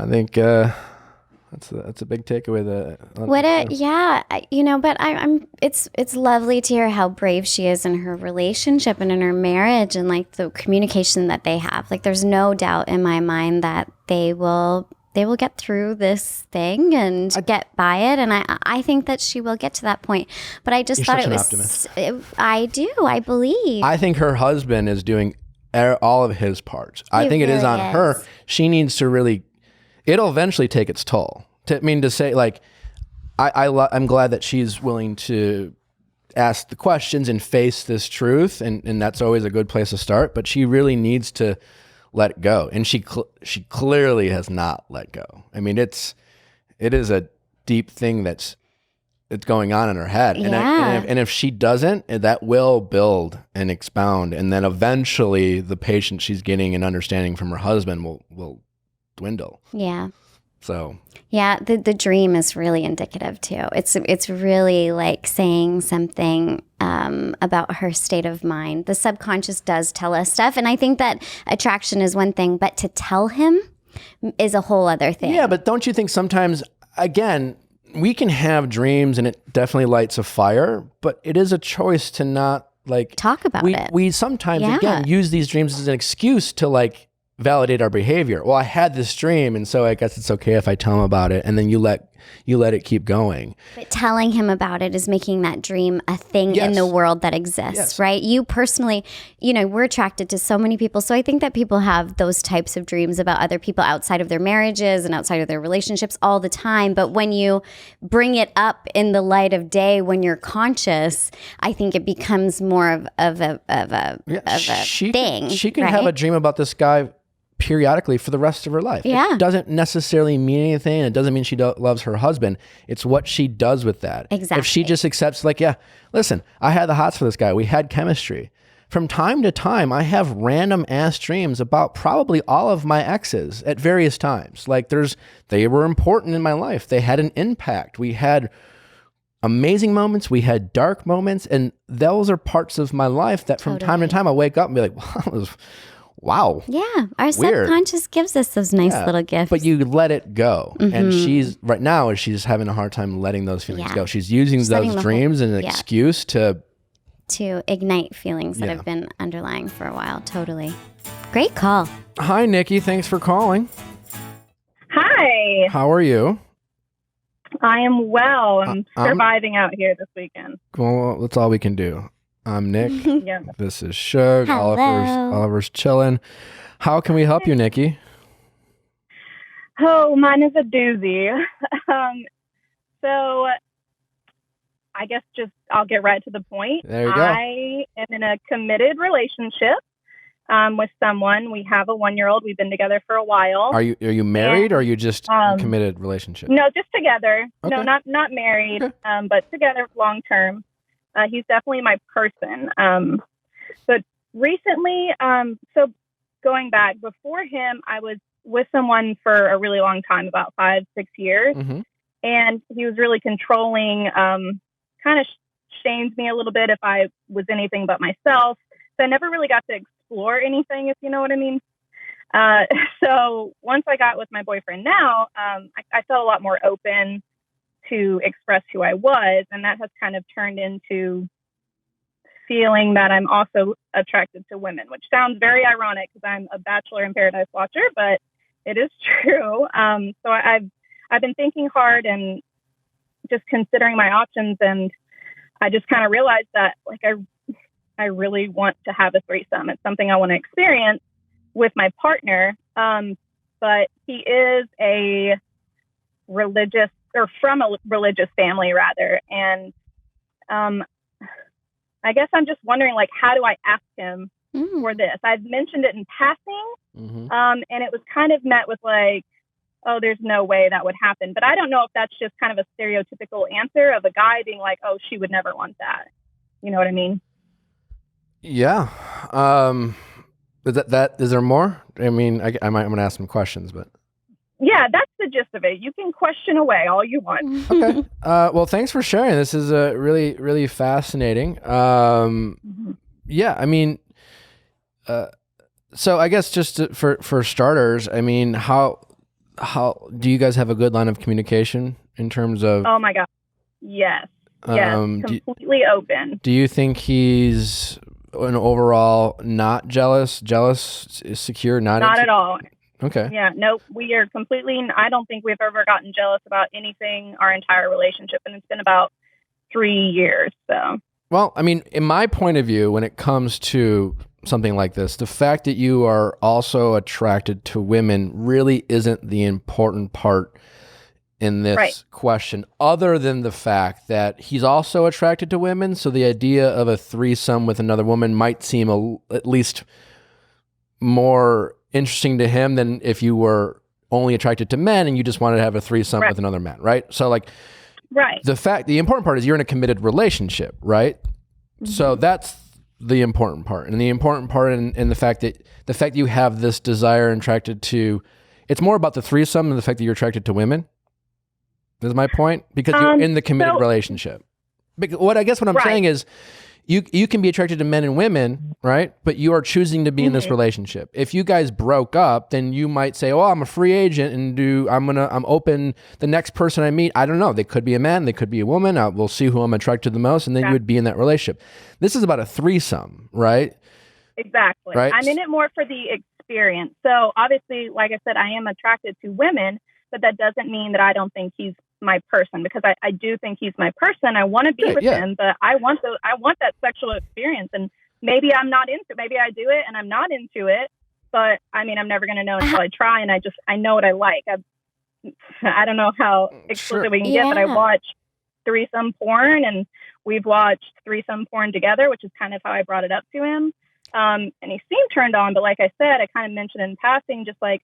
[SPEAKER 1] think that's a big takeaway.
[SPEAKER 2] But it's lovely to hear how brave she is in her relationship and in her marriage, and like the communication that they have. Like, there's no doubt in my mind that they will get through this thing and get by it. And I think that she will get to that point. But I just thought it was, I do, I believe.
[SPEAKER 1] I think her husband is doing all of his parts. I think it is on her. She needs to really, it'll eventually take its toll. To say, like, I'm glad that she's willing to ask the questions and face this truth. And that's always a good place to start. But she really needs to let it go, and she clearly has not let go. I mean, it is a deep thing it's going on in her head, and if she doesn't, that will build and expound, and then eventually the patience she's getting and understanding from her husband will dwindle.
[SPEAKER 2] Yeah.
[SPEAKER 1] So
[SPEAKER 2] yeah, the dream is really indicative too. It's really like saying something about her state of mind. The subconscious does tell us stuff, and I think that attraction is one thing, but to tell him is a whole other thing.
[SPEAKER 1] Yeah, but don't you think sometimes, again, we can have dreams, and it definitely lights a fire, but it is a choice to not
[SPEAKER 2] talk about it.
[SPEAKER 1] We sometimes again use these dreams as an excuse to validate our behavior. Well, I had this dream, and so I guess it's okay if I tell him about it, and then you let it keep going.
[SPEAKER 2] But telling him about it is making that dream a thing in the world that exists, right? You personally, we're attracted to so many people. So I think that people have those types of dreams about other people outside of their marriages and outside of their relationships all the time. But when you bring it up in the light of day, when you're conscious, I think it becomes more of a thing.
[SPEAKER 1] She can have a dream about this guy periodically for the rest of her life.
[SPEAKER 2] Yeah.
[SPEAKER 1] It doesn't necessarily mean anything. It doesn't mean she loves her husband. It's what she does with that.
[SPEAKER 2] Exactly.
[SPEAKER 1] If she just accepts listen, I had the hots for this guy. We had chemistry. From time to time, I have random ass dreams about probably all of my exes at various times. They were important in my life. They had an impact. We had amazing moments. We had dark moments. And those are parts of my life that from time to time I wake up and be like, wow.
[SPEAKER 2] Yeah. Our subconscious gives us those nice little gifts.
[SPEAKER 1] But you let it go. Mm-hmm. And she's having a hard time letting those feelings go. She's using those dreams as an excuse to
[SPEAKER 2] ignite feelings that have been underlying for a while. Totally. Great call.
[SPEAKER 1] Hi, Nikki. Thanks for calling.
[SPEAKER 6] Hi.
[SPEAKER 1] How are you?
[SPEAKER 6] I am well. I'm surviving out here this weekend.
[SPEAKER 1] Well, that's all we can do. I'm Nick.
[SPEAKER 6] Yeah.
[SPEAKER 1] This is Shug. Oliver's chilling. How can we help you, Nikki?
[SPEAKER 6] Oh, mine is a doozy. So I guess I'll get right to the point.
[SPEAKER 1] There you go.
[SPEAKER 6] I am in a committed relationship with someone. We have a 1-year-old. We've been together for a while.
[SPEAKER 1] Are you married, or are you just in a committed relationship?
[SPEAKER 6] No, just together.
[SPEAKER 1] Okay.
[SPEAKER 6] No, not married, but together long term. He's definitely my person. But recently, so going back, before him, I was with someone for a really long time, about 5-6 years.
[SPEAKER 1] Mm-hmm.
[SPEAKER 6] And he was really controlling, kind of shamed me a little bit if I was anything but myself. So I never really got to explore anything, if you know what I mean. So once I got with my boyfriend now, I felt a lot more open to express who I was. And that has kind of turned into feeling that I'm also attracted to women, which sounds very ironic because I'm a Bachelor in Paradise watcher, but it is true. So I've been thinking hard and just considering my options, and I just kind of realized that like I really want to have a threesome. It's something I want to experience with my partner. But he is a religious, or from a religious family rather. And I guess I'm just wondering, like, how do I ask him for this? I've mentioned it in passing, and it was kind of met with like, oh, there's no way that would happen. But I don't know if that's just kind of a stereotypical answer of a guy being like, oh, she would never want that. You know what I mean?
[SPEAKER 1] Yeah. Is there more? I mean, I'm going to ask some questions, but.
[SPEAKER 6] Yeah, that's the gist of it. You can question away all you want.
[SPEAKER 1] Okay. Well, thanks for sharing. This is really, really fascinating. Yeah, I mean, so I guess just for starters, I mean, how do you guys have a good line of communication in terms of?
[SPEAKER 6] Oh my God. Yes. Yes. Completely open.
[SPEAKER 1] Do you think he's an overall not jealous, secure, not
[SPEAKER 6] at all.
[SPEAKER 1] Okay.
[SPEAKER 6] Yeah, no, we are completely, I don't think we've ever gotten jealous about anything our entire relationship, and it's been about 3 years, so.
[SPEAKER 1] Well, I mean, in my point of view, when it comes to something like this, the fact that you are also attracted to women really isn't the important part in this question, other than the fact that he's also attracted to women, so the idea of a threesome with another woman might seem at least more interesting to him than if you were only attracted to men and you just wanted to have a threesome with another man, right? So like, the important part is you're in a committed relationship, right? So that's the important part. And the important part in the fact that you have this desire and attracted to, it's more about the threesome than the fact that you're attracted to women. Is my point? Because you're in the committed relationship. What I'm saying is, you can be attracted to men and women, right? But you are choosing to be in this relationship. If you guys broke up, then you might say, "Oh, I'm a free agent and I'm open. The next person I meet, I don't know. They could be a man, they could be a woman. We'll see who I'm attracted to the most, and then you would be in that relationship." This is about a threesome, right?
[SPEAKER 6] Exactly.
[SPEAKER 1] Right?
[SPEAKER 6] I'm in it more for the experience. So obviously, like I said, I am attracted to women, but that doesn't mean that I don't think he's my person, because I do think he's my person. I want to be with him, but I want that sexual experience, and maybe I'm not into it. Maybe I do it and I'm not into it, but I mean, I'm never going to know until I try, and I know what I like. I don't know how explicit we can get, but I watch threesome porn, and we've watched threesome porn together, which is kind of how I brought it up to him. And he seemed turned on, but like I said, I kind of mentioned in passing, just like,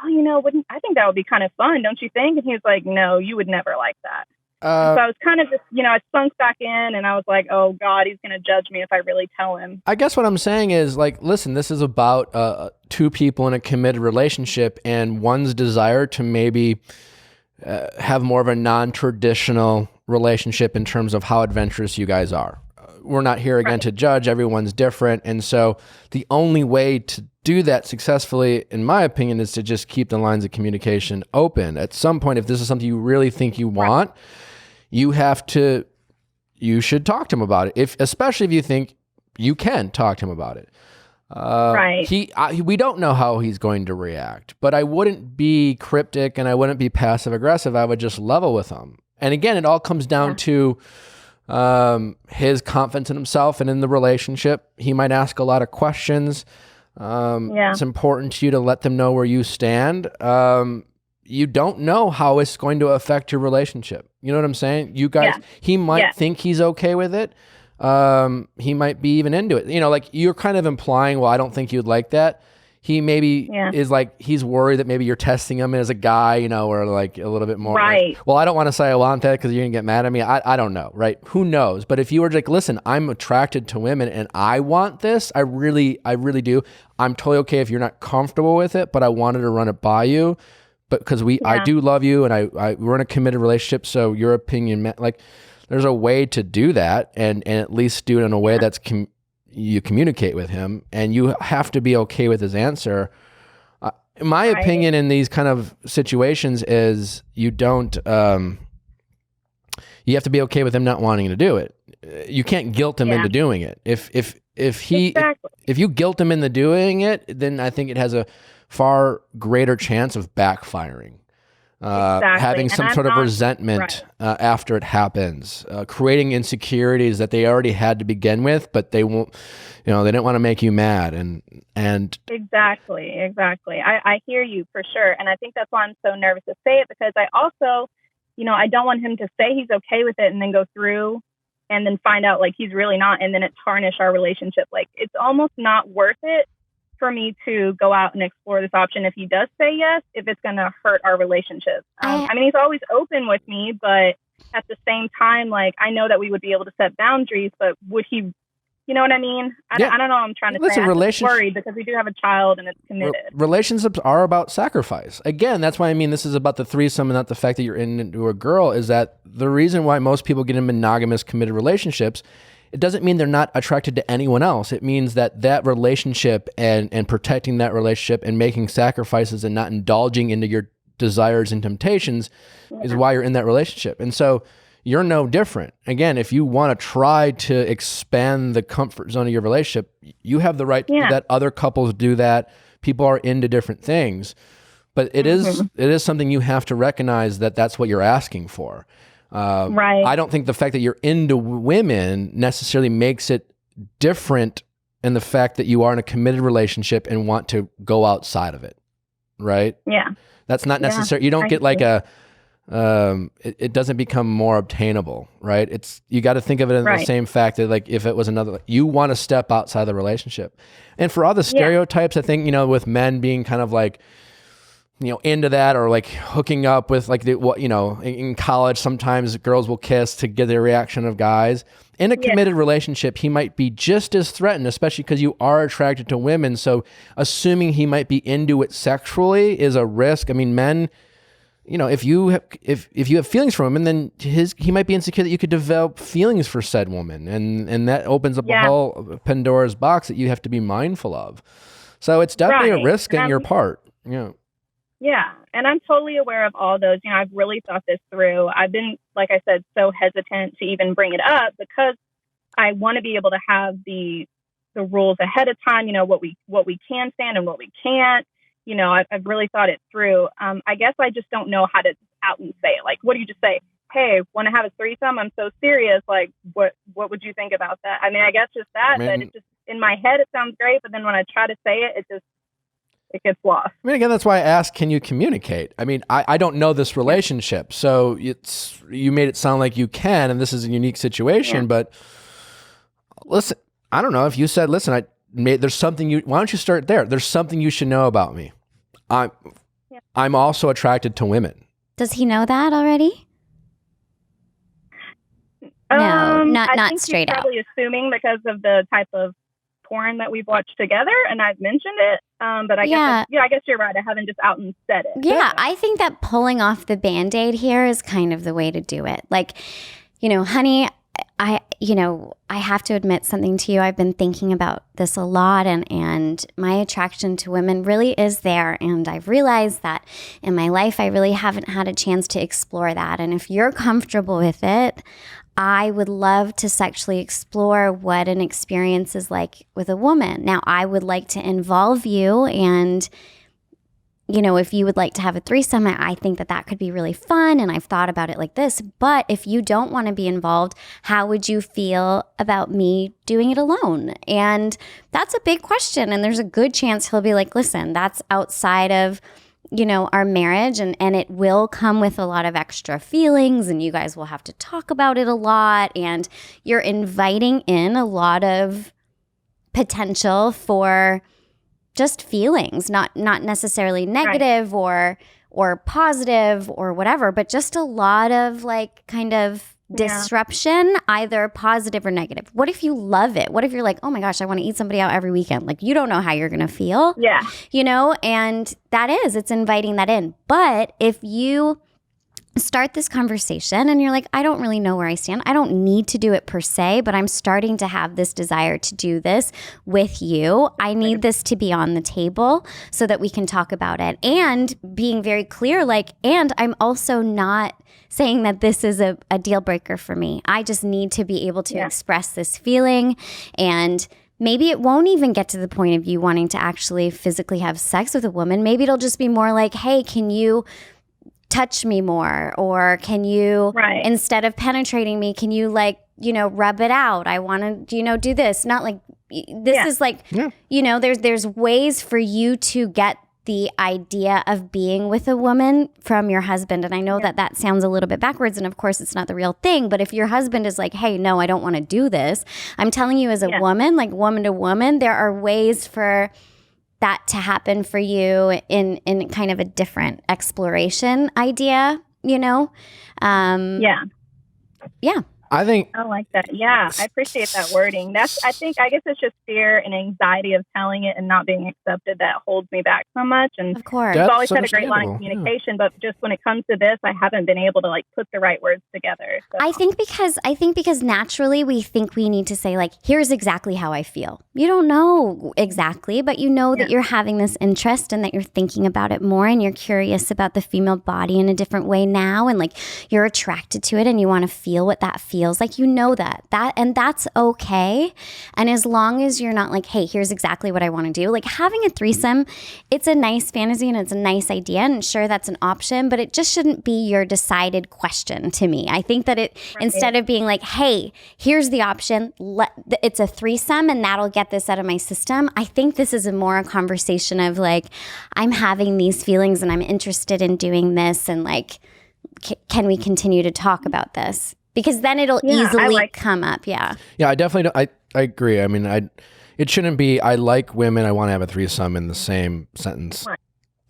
[SPEAKER 6] oh, I think that would be kind of fun, don't you think? And he was like, no, you would never like that. So I was kind of just, I sunk back in, and I was like, oh God, he's going to judge me if I really tell him.
[SPEAKER 1] I guess what I'm saying is, like, listen, this is about two people in a committed relationship, and one's desire to maybe have more of a non-traditional relationship in terms of how adventurous you guys are. We're not here again to judge. Everyone's different. And so the only way to do that successfully, in my opinion, is to just keep the lines of communication open. At some point, if this is something you really think you want, you should talk to him about it. Especially if you think you can talk to him about it. We don't know how he's going to react, but I wouldn't be cryptic and I wouldn't be passive aggressive. I would just level with him. And again, it all comes down to his confidence in himself and in the relationship. He might ask a lot of questions. It's important to you to let them know where you stand. You don't know how it's going to affect your relationship. You know what I'm saying? You guys, he might think he's okay with it. He might be even into it. Like you're kind of implying, well, I don't think you'd like that. He maybe is like, he's worried that maybe you're testing him as a guy, or like a little bit more.
[SPEAKER 6] Right.
[SPEAKER 1] Like, well, I don't want to say I want that because you're going to get mad at me. I don't know. Right. Who knows? But if you were like, listen, I'm attracted to women and I want this. I really do. I'm totally okay if you're not comfortable with it, but I wanted to run it by you. But because I do love you and we're in a committed relationship. So your opinion, like there's a way to do that and at least do it in a way that's you communicate with him, and you have to be okay with his answer. My opinion in these kind of situations is you don't, you have to be okay with him not wanting to do it. You can't guilt him into doing it. If you guilt him into doing it, then I think it has a far greater chance of backfiring. Having some sort of resentment after it happens, creating insecurities that they already had to begin with, but they won't, they didn't want to make you mad. And
[SPEAKER 6] exactly. I hear you for sure. And I think that's why I'm so nervous to say it, because I also, I don't want him to say he's okay with it and then go through and then find out like he's really not, and then it tarnish our relationship. Like, it's almost not worth it for me to go out and explore this option if he does say yes, if it's going to hurt our relationship. I mean, he's always open with me, but at the same time, like, I know that we would be able to set boundaries, but would he, you know what I mean? I don't know what I'm trying to say. I'm just worried because we do have a child and it's committed.
[SPEAKER 1] Relationships are about sacrifice. Again, that's why I mean this is about the threesome and not the fact that you're into a girl, is that the reason why most people get in monogamous committed relationships, it doesn't mean they're not attracted to anyone else. It means that relationship and protecting that relationship and making sacrifices and not indulging into your desires and temptations is why you're in that relationship. And so you're no different. Again, if you want to try to expand the comfort zone of your relationship, you have the right to do that. Other couples do that. People are into different things. But it is something you have to recognize that that's what you're asking for. I don't think the fact that you're into women necessarily makes it different in the fact that you are in a committed relationship and want to go outside of it, right?
[SPEAKER 6] Yeah.
[SPEAKER 1] That's not necessary. You don't get like it doesn't become more obtainable, right? You got to think of it in the same fact that like if it was another, you want to step outside the relationship. And for all the stereotypes, I think, with men being kind of like, into that, or like hooking up with like in college, sometimes girls will kiss to get the reaction of guys. In a committed relationship, he might be just as threatened, especially because you are attracted to women. So assuming he might be into it sexually is a risk. I mean, men, if you have feelings for him, and then he might be insecure that you could develop feelings for said woman, and that opens up a whole Pandora's box that you have to be mindful of. So it's definitely a risk on your part.
[SPEAKER 6] Yeah, and I'm totally aware of all those. I've really thought this through. I've been, like I said, so hesitant to even bring it up because I want to be able to have the rules ahead of time. What we can stand and what we can't. I've really thought it through. I guess I just don't know how to out and say it. Like, what do you just say? Hey, want to have a threesome? I'm so serious. Like, what would you think about that? I mean, I guess just that. But it just in my head it sounds great, but then when I try to say it, it gets lost.
[SPEAKER 1] I mean, again, that's why I asked, can you communicate? I mean, I don't know this relationship, so you made it sound like you can, and this is a unique situation. But listen, I don't know if you said, listen, there's something why don't you start there? There's something you should know about me. I'm also attracted to women.
[SPEAKER 2] Does he know that already? No, not straight out.
[SPEAKER 6] Probably assuming because of the type of porn that we've watched together, and I've mentioned it. But I guess you're right. I haven't just out and said it.
[SPEAKER 2] Yeah, I think that pulling off the Band-Aid here is kind of the way to do it. Like, honey, I have to admit something to you. I've been thinking about this a lot, and my attraction to women really is there. And I've realized that in my life, I really haven't had a chance to explore that. And if you're comfortable with it, I would love to sexually explore what an experience is like with a woman. Now, I would like to involve you, and if you would like to have a threesome, I think that could be really fun, and I've thought about it like this. But if you don't want to be involved, how would you feel about me doing it alone? And that's a big question, and there's a good chance he'll be like, listen, that's outside of our marriage, and it will come with a lot of extra feelings, and you guys will have to talk about it a lot, and you're inviting in a lot of potential for just feelings, not necessarily negative or positive or whatever, but just a lot of like kind of disruption, either positive or negative. What if you love it? What if you're like, oh my gosh, I want to eat somebody out every weekend? Like, you don't know how you're going to feel.
[SPEAKER 6] Yeah.
[SPEAKER 2] And it's inviting that in. But if you start this conversation and you're like, I don't really know where I stand. I don't need to do it per se, but I'm starting to have this desire to do this with you. I need this to be on the table so that we can talk about it. And being very clear, like, and I'm also not saying that this is a deal breaker for me. I just need to be able to express this feeling, and maybe it won't even get to the point of you wanting to actually physically have sex with a woman. Maybe it'll just be more like, hey, can you touch me more? Or can you, instead of penetrating me, can you like, you know, rub it out? I want to, you know, do this. Not like, this is like, you know, there's ways for you to get the idea of being with a woman from your husband. And I know that sounds a little bit backwards, and of course it's not the real thing, but if your husband is like, hey, no, I don't want to do this, I'm telling you as a woman, like woman to woman, there are ways for that to happen for you in kind of a different exploration idea, you know? Yeah.
[SPEAKER 1] I think
[SPEAKER 6] I like that. Yeah, I appreciate that wording. I guess it's just fear and anxiety of telling it and not being accepted that holds me back so much. And
[SPEAKER 2] of course,
[SPEAKER 6] we've always had a great line of communication, but just when it comes to this, I haven't been able to like put the right words together. So.
[SPEAKER 2] I think because naturally we think we need to say like, here's exactly how I feel. You don't know exactly, but you know that you're having this interest and that you're thinking about it more, and you're curious about the female body in a different way now, and like you're attracted to it and you want to feel what that feels like, you know, and that's okay. And as long as you're not like, hey, here's exactly what I want to do, like having a threesome, it's a nice fantasy and it's a nice idea, and sure, that's an option, but it just shouldn't be your decided question to me. I think that instead of being like, hey, here's the option, it's a threesome and that'll get this out of my system, I think this is more a conversation of like, I'm having these feelings and I'm interested in doing this, and like, can we continue to talk about this? Because then it'll easily come up. Yeah,
[SPEAKER 1] I definitely don't. I agree. I mean, it shouldn't be, I like women, I want to have a threesome in the same sentence. Right.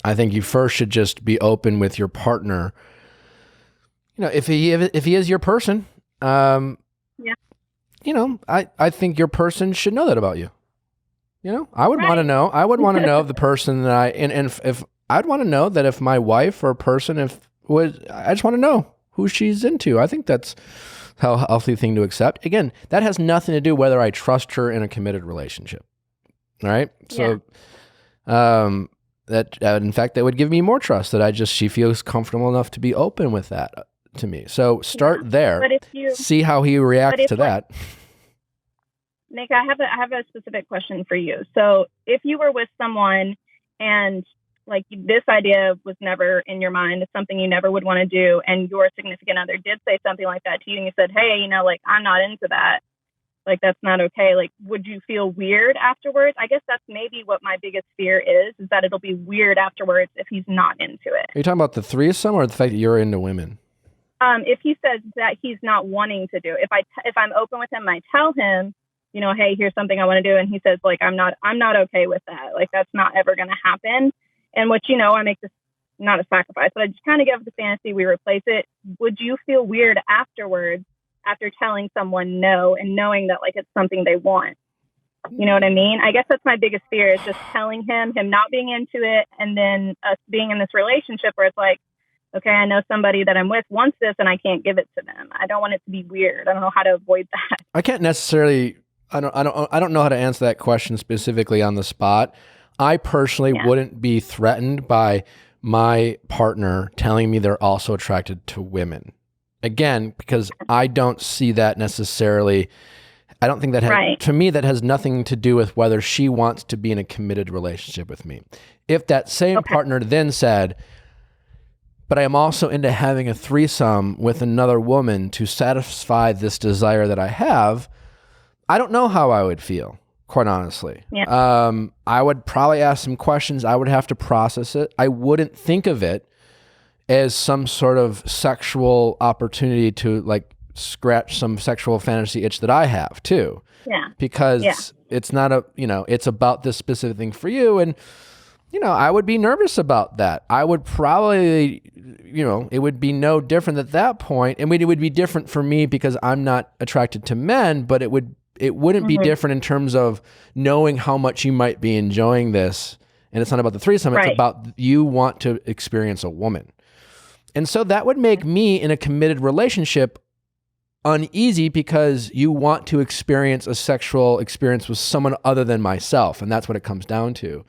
[SPEAKER 1] I think you first should just be open with your partner. You know, if he is your person, you know, I think your person should know that about you. You know, I would want to know. I would want to know the person that if I'd want to know that if my wife or person, I just want to know who she's into. I think that's a healthy thing to accept. Again, that has nothing to do whether I trust her in a committed relationship. All right. So, that in fact, that would give me more trust that she feels comfortable enough to be open with that to me. So start there. But see how he reacts to that.
[SPEAKER 6] Nick, I have a specific question for you. So if you were with someone and like this idea was never in your mind, it's something you never would want to do, and your significant other did say something like that to you, and you said, hey, you know, like, I'm not into that. Like, that's not okay. Like, would you feel weird afterwards? I guess that's maybe what my biggest fear is that it'll be weird afterwards if he's not into it.
[SPEAKER 1] Are you talking about the threesome or the fact that you're into women?
[SPEAKER 6] If he says that he's not wanting to do it, if I'm open with him, I tell him, you know, hey, here's something I want to do, and he says, like, I'm not okay with that. Like, that's not ever going to happen. And which, you know, I make this not a sacrifice, but I just kind of give up the fantasy, we replace it. Would you feel weird afterwards after telling someone no and knowing that like it's something they want? You know what I mean? I guess that's my biggest fear, is just telling him not being into it, and then us being in this relationship where it's like, okay, I know somebody that I'm with wants this and I can't give it to them. I don't want it to be weird. I don't know how to avoid that.
[SPEAKER 1] I can't necessarily, I don't know how to answer that question specifically on the spot. I personally wouldn't be threatened by my partner telling me they're also attracted to women. Again, because I don't see that necessarily. I don't think that to me, that has nothing to do with whether she wants to be in a committed relationship with me. If that same partner then said, but I am also into having a threesome with another woman to satisfy this desire that I have, I don't know how I would feel. Quite honestly. I would probably ask some questions. I would have to process it. I wouldn't think of it as some sort of sexual opportunity to like scratch some sexual fantasy itch that I have too. Because it's not it's about this specific thing for you. And, you know, I would be nervous about that. I would probably, you know, it would be no different at that point. I mean, it would be different for me because I'm not attracted to men, but it wouldn't be different in terms of knowing how much you might be enjoying this. And it's not about the threesome. It's about you want to experience a woman. And so that would make me in a committed relationship uneasy because you want to experience a sexual experience with someone other than myself. And that's what it comes down to.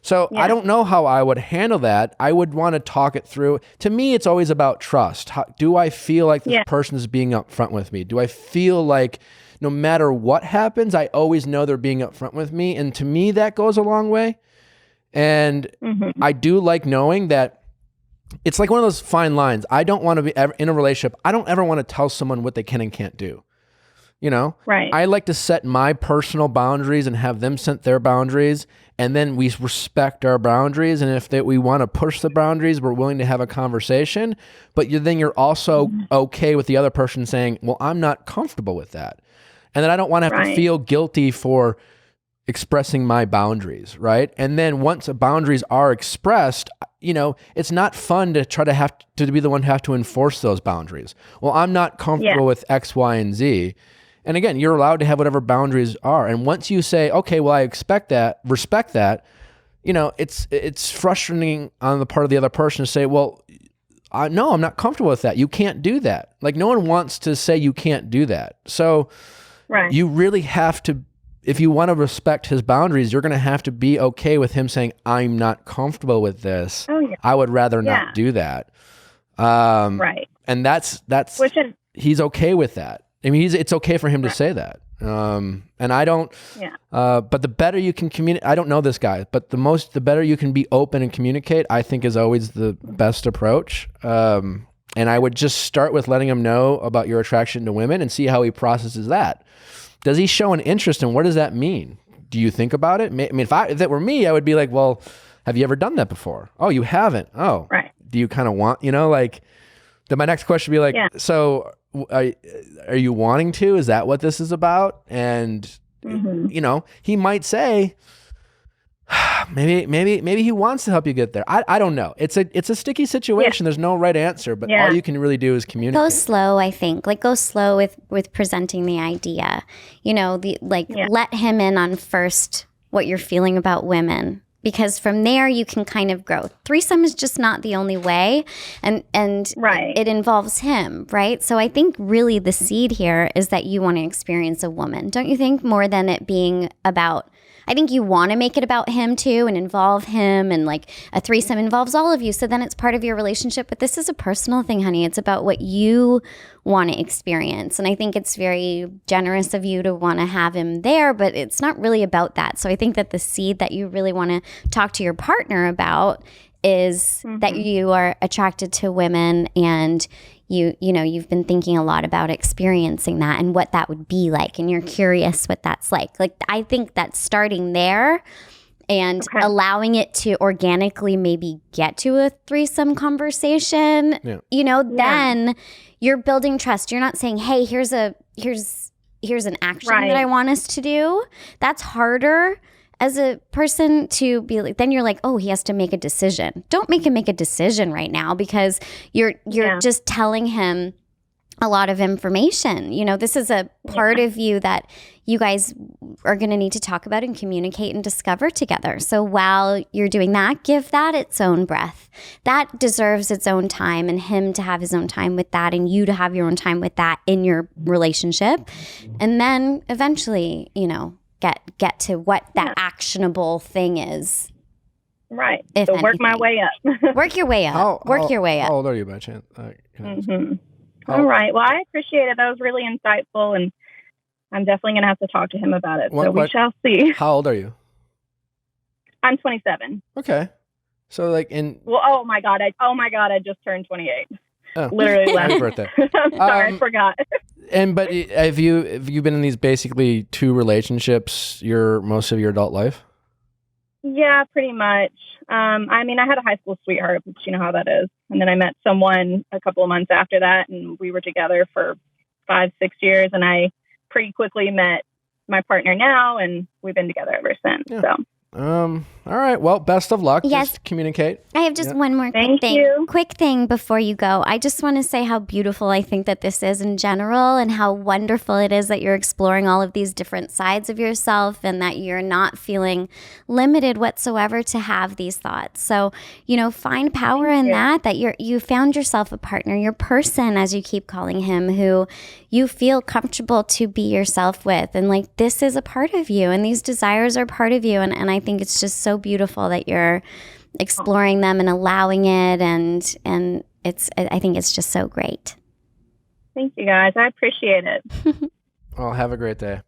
[SPEAKER 1] So I don't know how I would handle that. I would want to talk it through. To me, it's always about trust. Do I feel like this person is being upfront with me? Do I feel like no matter what happens, I always know they're being upfront with me? And to me, that goes a long way. And I do like knowing that it's like one of those fine lines. I don't want to be in a relationship. I don't ever want to tell someone what they can and can't do. You know, I like to set my personal boundaries and have them set their boundaries. And then we respect our boundaries. And if we want to push the boundaries, we're willing to have a conversation. But then you're also okay with the other person saying, well, I'm not comfortable with that. And then I don't want to have to feel guilty for expressing my boundaries, right? And then once boundaries are expressed, you know, it's not fun to try to have to be the one who have to enforce those boundaries. Well, I'm not comfortable with X, Y, and Z. And again, you're allowed to have whatever boundaries are. And once you say, okay, well, I respect that, you know, it's frustrating on the part of the other person to say, well, no, I'm not comfortable with that. You can't do that. Like, no one wants to say you can't do that. So you really have to, if you want to respect his boundaries, you're going to have to be okay with him saying, I'm not comfortable with this. I would rather not do that. And that's he's okay with that. I mean, it's okay for him to say that. And I don't, but the better you can communicate, I don't know this guy, but the better you can be open and communicate, I think is always the best approach. And I would just start with letting him know about your attraction to women and see how he processes that. Does he show an interest, and what does that mean? Do you think about it? I mean, if that were me, I would be like, well, have you ever done that before? Oh, you haven't. Oh, do you kind of want, you know, like, then my next question would be like, so are you wanting to? Is that what this is about? And, you know, he might say, maybe he wants to help you get there. I don't know. It's a sticky situation. There's no right answer, but all you can really do is communicate.
[SPEAKER 2] Go slow, I think. Like, go slow with presenting the idea. You know, let him in on first what you're feeling about women. Because from there you can kind of grow. Threesome is just not the only way, and it involves him, right? So I think really the seed here is that you want to experience a woman, don't you think? More than it being about. I think you want to make it about him too and involve him, and like a threesome involves all of you. So then it's part of your relationship. But this is a personal thing, honey. It's about what you want to experience. And I think it's very generous of you to want to have him there, but it's not really about that. So I think that the seed that you really want to talk to your partner about is that you are attracted to women, and you've been thinking a lot about experiencing that and what that would be like, and you're curious what that's like. Like, I think that starting there and allowing it to organically maybe get to a threesome conversation, then you're building trust. You're not saying, hey, here's an action that I want us to do. That's harder as a person to be like, then you're like, oh, he has to make a decision. Don't make him make a decision right now, because you're just telling him a lot of information. You know, this is a part of you that you guys are going to need to talk about and communicate and discover together. So while you're doing that, give that its own breath. That deserves its own time, and him to have his own time with that, and you to have your own time with that in your relationship. And then eventually, you know, get to what that actionable thing is.
[SPEAKER 6] Right. So work my way up.
[SPEAKER 2] Work your way up. Your way up.
[SPEAKER 1] How old are you, by chance?
[SPEAKER 6] All right. Well, I appreciate it. That was really insightful, and I'm definitely going to have to talk to him about it. We shall see.
[SPEAKER 1] How old are you?
[SPEAKER 6] I'm 27.
[SPEAKER 1] Okay. So like
[SPEAKER 6] oh my God, I just turned 28. Oh. Literally last
[SPEAKER 1] birthday.
[SPEAKER 6] I'm sorry, I forgot.
[SPEAKER 1] But have you been in these basically two relationships most of your adult life?
[SPEAKER 6] Yeah, pretty much. I mean, I had a high school sweetheart, but you know how that is. And then I met someone a couple of months after that, and we were together for 5-6 years. And I pretty quickly met my partner now, and we've been together ever since. Yeah. So.
[SPEAKER 1] All right. Well, best of luck.
[SPEAKER 2] Yes.
[SPEAKER 1] Just communicate.
[SPEAKER 2] I have just one more
[SPEAKER 6] Thank
[SPEAKER 2] thing.
[SPEAKER 6] you.
[SPEAKER 2] Quick thing before you go. I just want to say how beautiful I think that this is in general, and how wonderful it is that you're exploring all of these different sides of yourself, and that you're not feeling limited whatsoever to have these thoughts. So, find power in that you found yourself a partner, your person, as you keep calling him, who you feel comfortable to be yourself with. And like, this is a part of you, and these desires are part of you. And I think it's just so beautiful that you're exploring them and allowing it. And I think it's just so great.
[SPEAKER 6] Thank you, guys. I appreciate it.
[SPEAKER 1] Well, have a great day.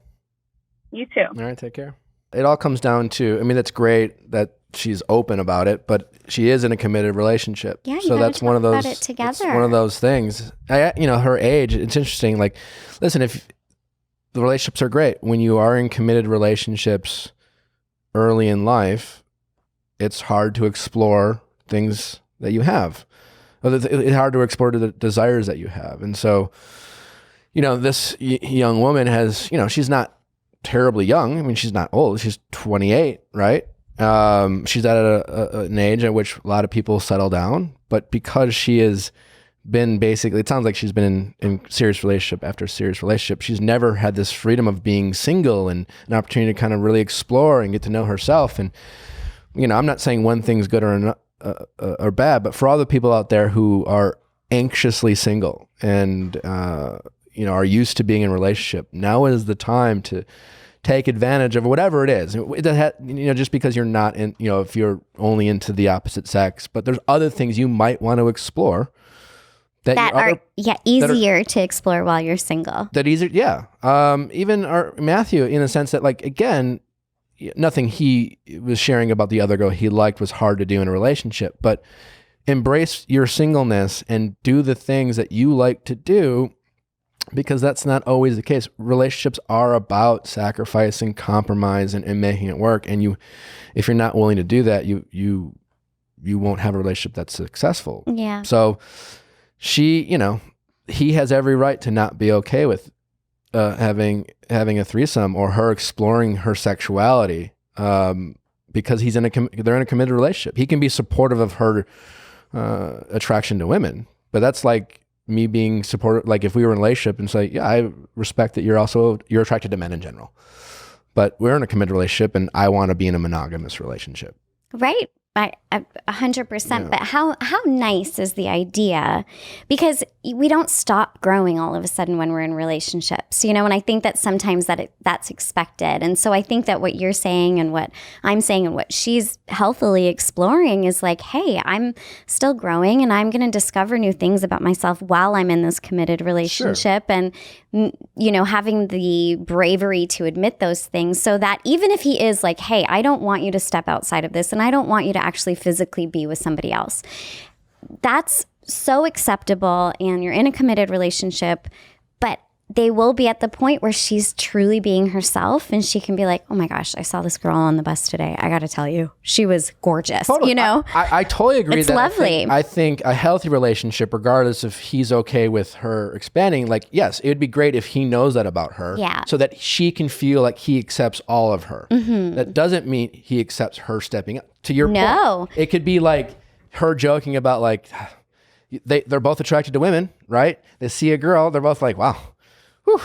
[SPEAKER 6] You too.
[SPEAKER 1] All right. Take care. It all comes down to, I mean, that's great that she's open about it, but she is in a committed relationship.
[SPEAKER 2] Yeah,
[SPEAKER 1] so that's one of those.
[SPEAKER 2] about it together.
[SPEAKER 1] It's one of those things. Her age. It's interesting. Like, listen, if the relationships are great when you are in committed relationships early in life, it's hard to explore things that you have. It's hard to explore the desires that you have, and so, this young woman has, she's not terribly young. I mean, she's not old. She's 28, right? She's at an age at which a lot of people settle down, but because she has been basically, it sounds like she's been in serious relationship after serious relationship. She's never had this freedom of being single and an opportunity to kind of really explore and get to know herself. And, I'm not saying one thing's good or bad, but for all the people out there who are anxiously single and, are used to being in a relationship, now is the time to take advantage of whatever it is. Just because you're not in, if you're only into the opposite sex, but there's other things you might want to explore that are
[SPEAKER 2] easier to explore while you're single.
[SPEAKER 1] That easier, yeah. Even our Matthew, in a sense that, like, again, nothing he was sharing about the other girl he liked was hard to do in a relationship, but embrace your singleness and do the things that you like to do, because that's not always the case. Relationships are about sacrifice and compromise and making it work. And if you're not willing to do that, you won't have a relationship that's successful.
[SPEAKER 2] Yeah.
[SPEAKER 1] So he has every right to not be okay with having a threesome or her exploring her sexuality, because they're in a committed relationship. He can be supportive of her attraction to women, but that's like me being supportive. Like, if we were in a relationship and say, yeah, I respect that you're attracted to men in general, but we're in a committed relationship and I want to be in a monogamous relationship.
[SPEAKER 2] Right. 100%. But how nice is the idea? Because we don't stop growing all of a sudden when we're in relationships, and I think that sometimes that's expected. And so I think that what you're saying and what I'm saying and what she's healthily exploring is like, hey, I'm still growing and I'm going to discover new things about myself while I'm in this committed relationship. Sure. And having the bravery to admit those things, so that even if he is like, hey, I don't want you to step outside of this and I don't want you to actually physically be with somebody else, that's so acceptable, and you're in a committed relationship, but they will be at the point where she's truly being herself and she can be like, oh my gosh, I saw this girl on the bus today. I got to tell you, she was gorgeous.
[SPEAKER 1] Totally. I totally agree.
[SPEAKER 2] It's lovely.
[SPEAKER 1] I think a healthy relationship, regardless if he's okay with her expanding, like, yes, it would be great if he knows that about her, so that she can feel like he accepts all of her. Mm-hmm. That doesn't mean he accepts her stepping up. To your point, it could be like her joking about, like, they're both attracted to women, right? They see a girl, they're both like, wow, whew,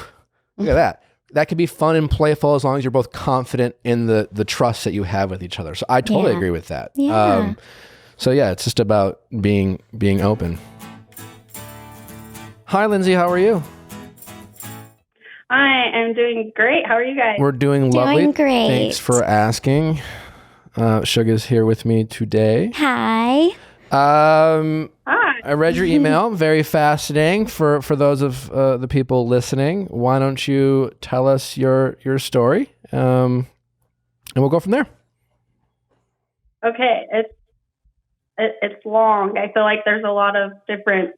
[SPEAKER 1] look at that. That could be fun and playful as long as you're both confident in the trust that you have with each other. So I totally agree with that.
[SPEAKER 2] Yeah.
[SPEAKER 1] It's just about being open. Hi, Lindsay. How are you?
[SPEAKER 7] I am doing great. How are you guys?
[SPEAKER 1] We're doing lovely.
[SPEAKER 2] Doing great.
[SPEAKER 1] Thanks for asking. Sugar's here with me today.
[SPEAKER 2] Hi.
[SPEAKER 7] Hi.
[SPEAKER 1] I read your email. Very fascinating for those of the people listening. Why don't you tell us your story, and we'll go from there.
[SPEAKER 7] Okay, it's long. I feel like there's a lot of different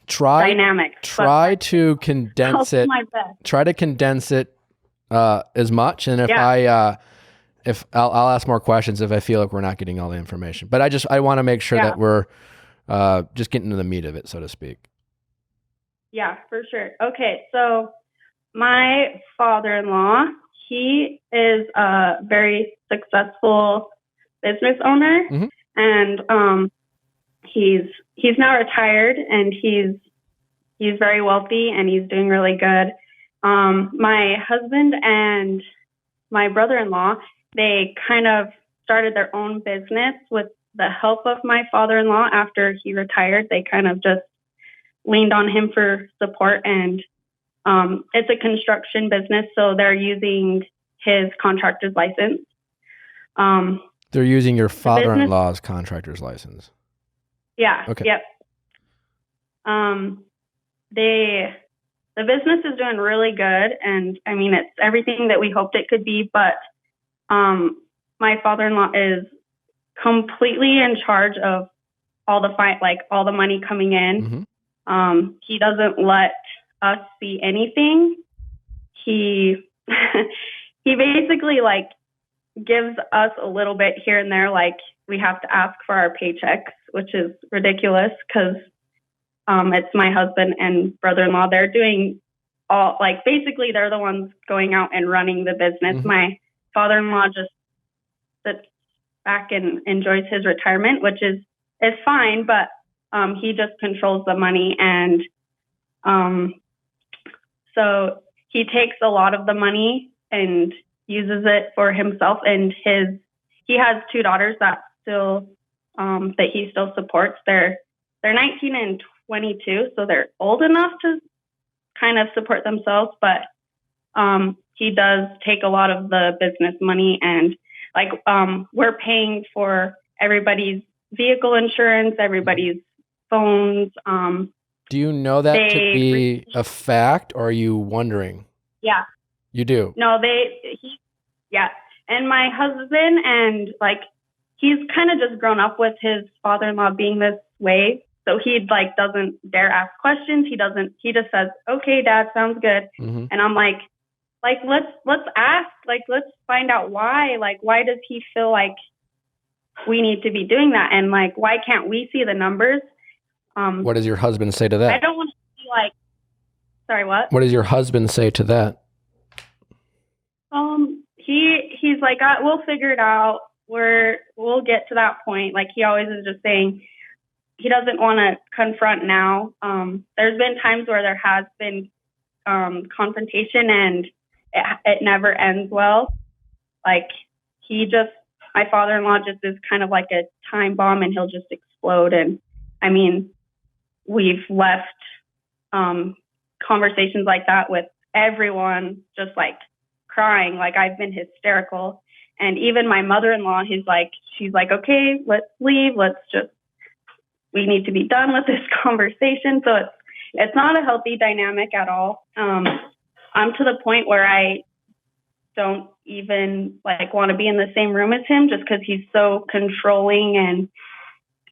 [SPEAKER 7] dynamics.
[SPEAKER 1] Try to condense it.
[SPEAKER 7] My best.
[SPEAKER 1] Try to condense it as much, and if I'll ask more questions if I feel like we're not getting all the information. But I want to make sure that we're just getting to the meat of it, so to speak.
[SPEAKER 7] Yeah, for sure. Okay, so my father-in-law, he is a very successful business owner, and he's now retired, and he's very wealthy, and he's doing really good. My husband and my brother-in-law, they kind of started their own business with the help of my father-in-law after he retired. They kind of just leaned on him for support, and it's a construction business, so they're using his contractor's license.
[SPEAKER 1] They're using your father-in-law's contractor's license.
[SPEAKER 7] Yeah.
[SPEAKER 1] Okay.
[SPEAKER 7] Yep. The business is doing really good, and I mean, it's everything that we hoped it could be, but my father-in-law is completely in charge of all the money coming in. He doesn't let us see anything. He he basically like gives us a little bit here and there, like we have to ask for our paychecks, which is ridiculous because it's my husband and brother-in-law. They're doing all, like, basically they're the ones going out and running the business. My father-in-law just sits back and enjoys his retirement, which is fine, but he just controls the money. And so he takes a lot of the money and uses it for himself, and he has 2 daughters that he still supports. They're 19 and 22, so they're old enough to kind of support themselves, but he does take a lot of the business money, and like we're paying for everybody's vehicle insurance, everybody's phones.
[SPEAKER 1] Do you know that to be a fact, or are you wondering?
[SPEAKER 7] Yeah.
[SPEAKER 1] You do?
[SPEAKER 7] No, yeah. And my husband, and like, he's kind of just grown up with his father-in-law being this way. So he like doesn't dare ask questions. He just says, okay, Dad, sounds good. And I'm like, let's ask, like, let's find out why, like, why does he feel like we need to be doing that? And like, why can't we see the numbers?
[SPEAKER 1] What does your husband say to that?
[SPEAKER 7] I don't want to be like, sorry, what?
[SPEAKER 1] What does your husband say to that?
[SPEAKER 7] He's like, we'll figure it out. We'll get to that point. Like, he always is just saying he doesn't want to confront now. There's been times where there has been confrontation, and it never ends well. Like, my father-in-law just is kind of like a time bomb, and he'll just explode. And I mean, we've left conversations like that with everyone just like crying. Like, I've been hysterical. And even my mother-in-law, she's like, okay, let's leave. We need to be done with this conversation. So it's not a healthy dynamic at all. I'm to the point where I don't even like want to be in the same room as him, just because he's so controlling, and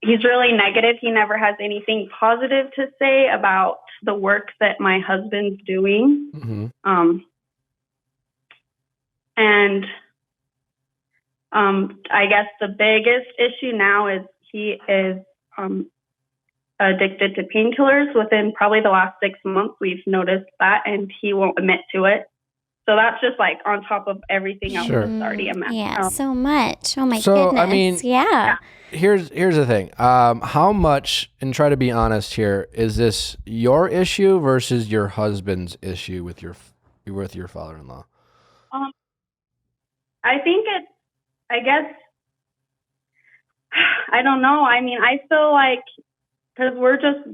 [SPEAKER 7] he's really negative. He never has anything positive to say about the work that my husband's doing. And I guess the biggest issue now is he is addicted to painkillers. Within probably the last 6 months, we've noticed that, and he won't admit to it. So that's just like on top of everything else that's already a mess.
[SPEAKER 2] Yeah, so much. Oh my goodness.
[SPEAKER 1] So, I mean,
[SPEAKER 2] yeah.
[SPEAKER 1] Here's the thing. How much, and try to be honest here, is this your issue versus your husband's issue with your father-in-law?
[SPEAKER 7] I think I guess, I don't know. I mean, I feel like, because we're just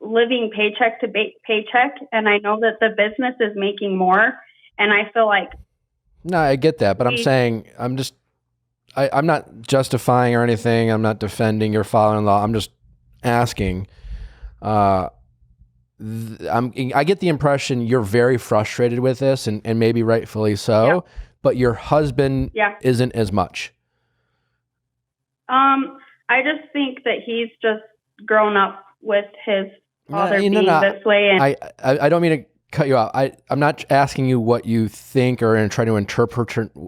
[SPEAKER 7] living paycheck to paycheck, and I know that the business is making more, and I feel like.
[SPEAKER 1] No, I get that, but I'm saying, I'm not justifying or anything. I'm not defending your father-in-law. I'm just asking. I get the impression you're very frustrated with this, and maybe rightfully so, but your husband isn't as much.
[SPEAKER 7] I just think that he's just grown up with his father being this way. And
[SPEAKER 1] I don't mean to cut you out. I'm not asking you what you think or trying to interpret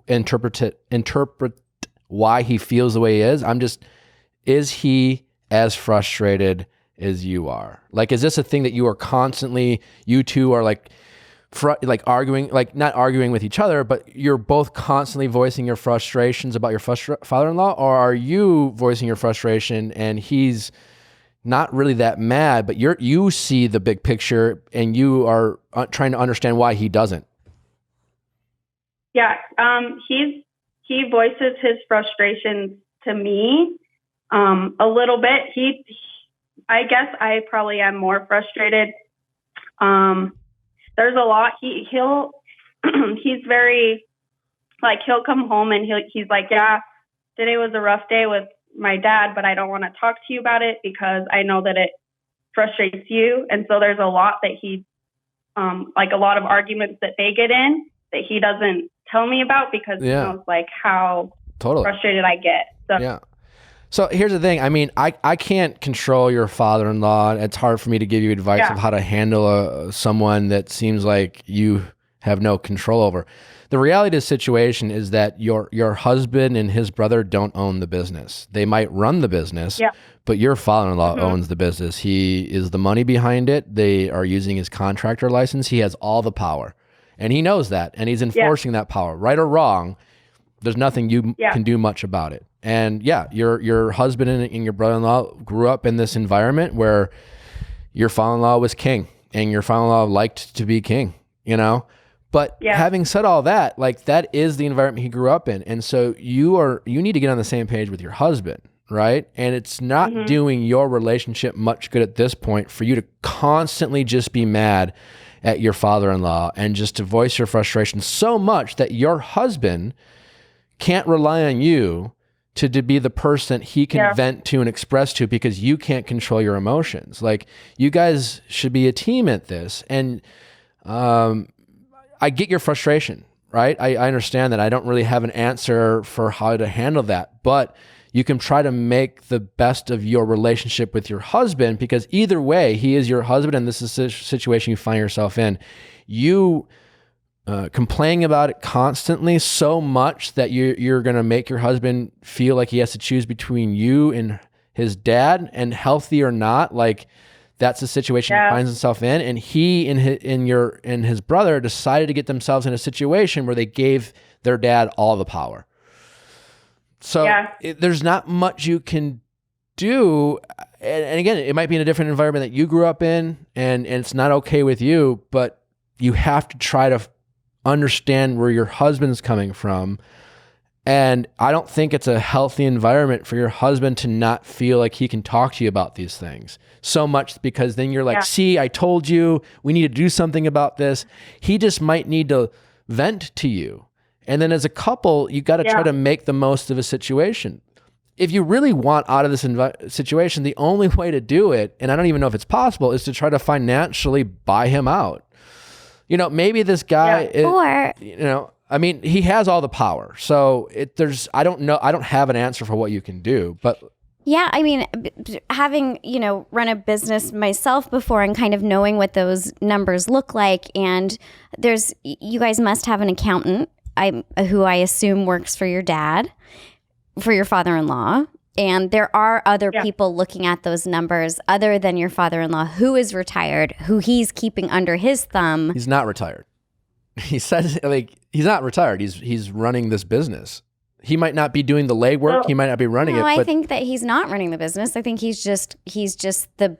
[SPEAKER 1] why he feels the way he is. Is he as frustrated as you are? Like, is this a thing that you are constantly, you two are like like arguing, like not arguing with each other, but you're both constantly voicing your frustrations about your father-in-law, or are you voicing your frustration and he's not really that mad, but you see the big picture and you are trying to understand why he doesn't?
[SPEAKER 7] Yeah. He voices his frustrations to me a little bit. I guess I probably am more frustrated. There's a lot. He's very, like, he'll come home and he's like, yeah, today was a rough day with my dad, but I don't want to talk to you about it because I know that it frustrates you. And so there's a lot that he, like a lot of arguments that they get in that he doesn't tell me about because he knows like how frustrated I get. So
[SPEAKER 1] yeah. So here's the thing. I mean, I can't control your father-in-law. It's hard for me to give you advice of how to handle someone that seems like you have no control over. The reality of the situation is that your husband and his brother don't own the business. They might run the business, but your father-in-law owns the business. He is the money behind it. They are using his contractor license. He has all the power, and he knows that, and he's enforcing that power, right or wrong. There's nothing you can do much about it. And your husband and your brother-in-law grew up in this environment where your father-in-law was king and your father-in-law liked to be king, you know? But having said all that, like that is the environment he grew up in. And so you need to get on the same page with your husband, right? And it's not doing your relationship much good at this point for you to constantly just be mad at your father-in-law and just to voice your frustration so much that your husband can't rely on you to be the person he can vent to and express to because you can't control your emotions. Like you guys should be a team at this. And I get your frustration, right? I understand that. I don't really have an answer for how to handle that, but you can try to make the best of your relationship with your husband because either way, he is your husband and this is a situation you find yourself in. You complaining about it constantly so much that you're going to make your husband feel like he has to choose between you and his dad, and healthy or not, like that's the situation he finds himself in. And he and his brother decided to get themselves in a situation where they gave their dad all the power. So there's not much you can do. And again, it might be in a different environment that you grew up in and it's not okay with you, but you have to try to understand where your husband's coming from. And I don't think it's a healthy environment for your husband to not feel like he can talk to you about these things so much, because then you're like, see, I told you we need to do something about this. He just might need to vent to you. And then as a couple, you got to try to make the most of a situation. If you really want out of this situation, the only way to do it, and I don't even know if it's possible, is to try to financially buy him out. You know, maybe this guy, I mean, he has all the power. So I don't know. I don't have an answer for what you can do, but.
[SPEAKER 2] Yeah. I mean, having, run a business myself before and kind of knowing what those numbers look like. And you guys must have an accountant who I assume works for your dad, for your father-in-law. And there are other people looking at those numbers other than your father-in-law who is retired, who he's keeping under his thumb.
[SPEAKER 1] He's not retired. He says he's not retired. He's running this business. He might not be doing the legwork. He might not be running it.
[SPEAKER 2] I think that he's not running the business. I think he's just the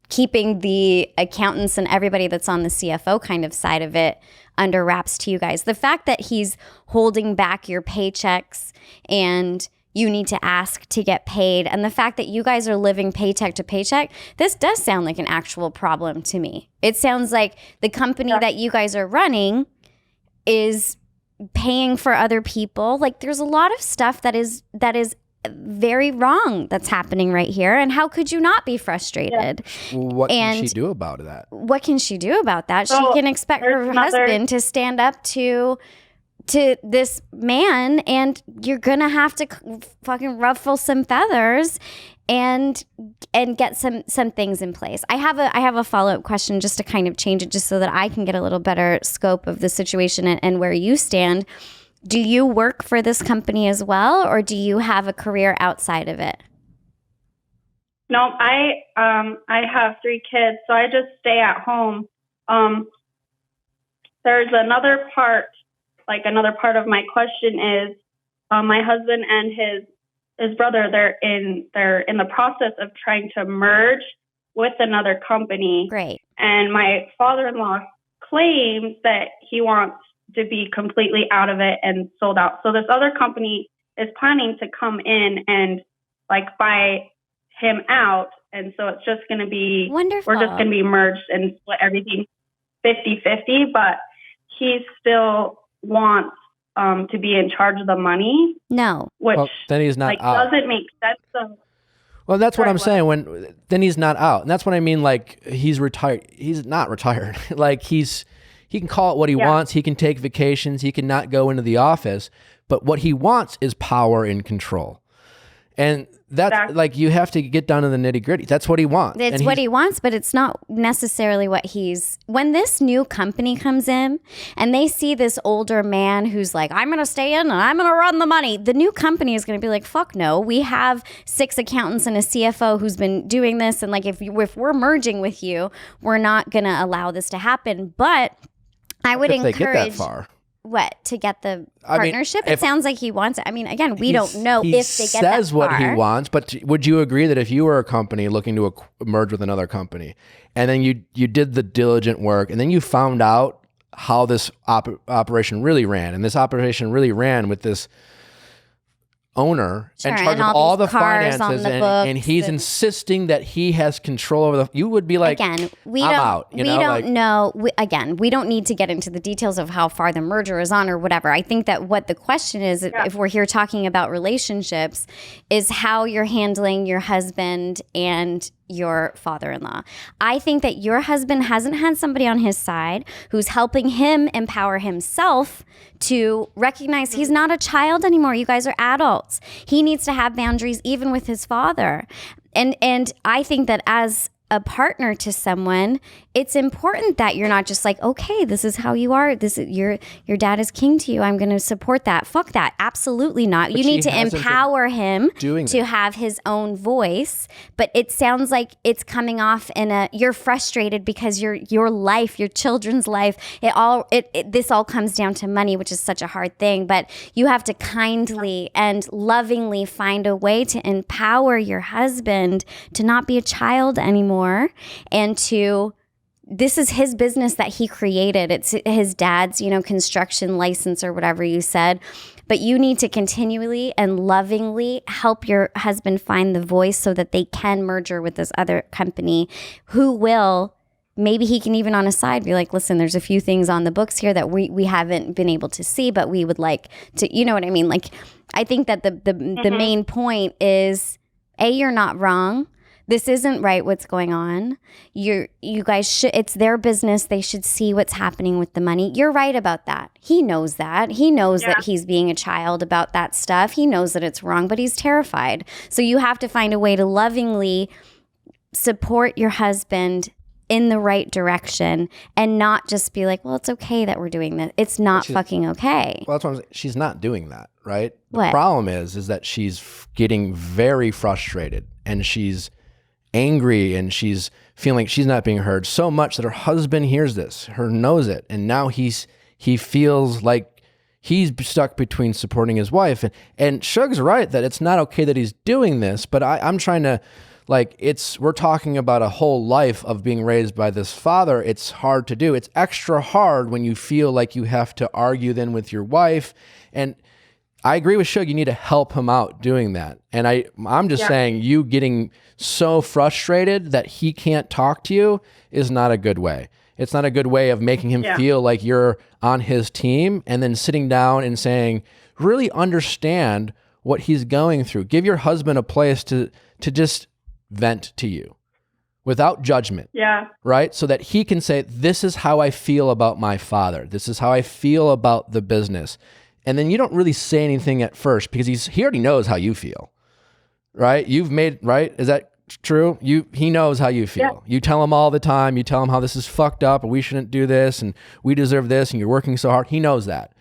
[SPEAKER 2] keeping the accountants and everybody that's on the CFO kind of side of it under wraps to you guys. The fact that he's holding back your paychecks and you need to ask to get paid, and the fact that you guys are living paycheck to paycheck, this does sound like an actual problem to me. It sounds like the company that you guys are running is paying for other people. Like there's a lot of stuff that is very wrong that's happening right here. And how could you not be frustrated?
[SPEAKER 1] What can she do about that?
[SPEAKER 2] What can she do about that? She can expect her husband to stand up to this man, and you're gonna have to fucking ruffle some feathers and get some things in place. I have a follow-up question just to kind of change it, just so that I can get a little better scope of the situation and where you stand. Do you work for this company as well, or do you have a career outside of it?
[SPEAKER 7] No, I have 3 kids, so I just stay at home. there's another part, like another part of my question is, my husband and his brother, they're in the process of trying to merge with another company.
[SPEAKER 2] Great.
[SPEAKER 7] And my father-in-law claims that he wants to be completely out of it and sold out. So this other company is planning to come in and like buy him out. And so it's just going to be,
[SPEAKER 2] Wonderful.
[SPEAKER 7] we're just going to be merged and split everything 50-50, but he still wants to be in charge of the money.
[SPEAKER 2] No.
[SPEAKER 7] Which
[SPEAKER 1] well, then he's not
[SPEAKER 7] like
[SPEAKER 1] out.
[SPEAKER 7] doesn't make sense. So,
[SPEAKER 1] Well, that's what I'm saying. Then he's not out, and that's what I mean. Like he's retired. He's not retired. Like he can call it what he wants. He can take vacations. He can not go into the office. But what he wants is power and control. And that's like, you have to get down to the nitty gritty. That's what he wants.
[SPEAKER 2] It's what he wants, but it's not necessarily what when this new company comes in and they see this older man who's like, I'm going to stay in and I'm going to run the money. The new company is going to be like, fuck no. We have 6 accountants and a CFO who's been doing this. And like, if we're merging with you, we're not going to allow this to happen. But I would encourage.
[SPEAKER 1] They get that far.
[SPEAKER 2] What, to get the partnership? It sounds like he wants it. I mean, again, we don't know if they get that far.
[SPEAKER 1] He says what he wants, but would you agree that if you were a company looking to merge with another company, and then you did the diligent work, and then you found out how this operation really ran, and this operation really ran with this owner in charge of all the finances, and he's insisting that he has control over you would be like,
[SPEAKER 2] again, we
[SPEAKER 1] don't
[SPEAKER 2] know. We don't need to get into the details of how far the merger is on or whatever. I think that what the question is, if we're here talking about relationships, is how you're handling your husband and your father-in-law. I think that your husband hasn't had somebody on his side who's helping him empower himself to recognize he's not a child anymore. You guys are adults. He needs to have boundaries even with his father. And I think that as a partner to someone, it's important that you're not just like, okay, this is how you are. This is your dad is king to you. I'm going to support that. Fuck that. Absolutely not.
[SPEAKER 1] But
[SPEAKER 2] you need to empower him to have his own voice. But it sounds like it's coming off in you're frustrated because your life, your children's life, this all comes down to money, which is such a hard thing. But you have to kindly and lovingly find a way to empower your husband to not be a child anymore. And this is his business that he created. It's his dad's, construction license or whatever you said. But you need to continually and lovingly help your husband find the voice so that they can merger with this other company who will, maybe he can even on a side be like, listen, there's a few things on the books here that we haven't been able to see, but we would like to, you know what I mean? Like, I think that the main point is, you're not wrong. This isn't right what's going on. You guys should, it's their business. They should see what's happening with the money. You're right about that. He knows that. He knows that he's being a child about that stuff. He knows that it's wrong, but he's terrified. So you have to find a way to lovingly support your husband in the right direction and not just be like, well, it's okay that we're doing this. It's not fucking okay.
[SPEAKER 1] Well, that's what I'm saying. She's not doing that, right? The
[SPEAKER 2] What?
[SPEAKER 1] problem is that she's getting very frustrated and she's angry and she's feeling she's not being heard so much that her husband hears this, knows it, and now he feels like he's stuck between supporting his wife. And Shug's right that it's not okay that he's doing this, but I'm trying to, like, we're talking about a whole life of being raised by this father. It's hard to do. It's extra hard when you feel like you have to argue then with your wife. And I agree with Shug. You need to help him out doing that. And I'm just saying, you getting so frustrated that he can't talk to you is not a good way. It's not a good way of making him feel like you're on his team, and then sitting down and saying, really understand what he's going through. Give your husband a place to just vent to you without judgment. Yeah. Right? So that he can say, this is how I feel about my father. This is how I feel about the business. And then you don't really say anything at first because he already knows how you feel, right? Is that true? He knows how you feel. Yeah. You tell him all the time. You tell him how this is fucked up and we shouldn't do this and we deserve this and you're working so hard. He knows that.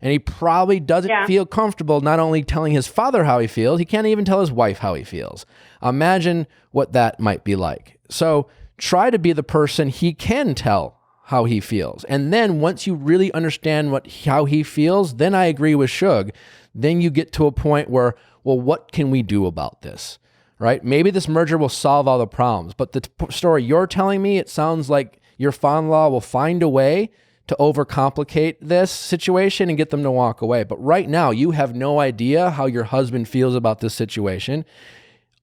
[SPEAKER 1] And he probably doesn't feel comfortable not only telling his father how he feels, he can't even tell his wife how he feels. Imagine what that might be like. So try to be the person he can tell how he feels. And then once you really understand how he feels, then I agree with Shug. Then you get to a point where, well, what can we do about this? Right? Maybe this merger will solve all the problems, but the story you're telling me, it sounds like your father-in-law will find a way to overcomplicate this situation and get them to walk away. But right now, you have no idea how your husband feels about this situation.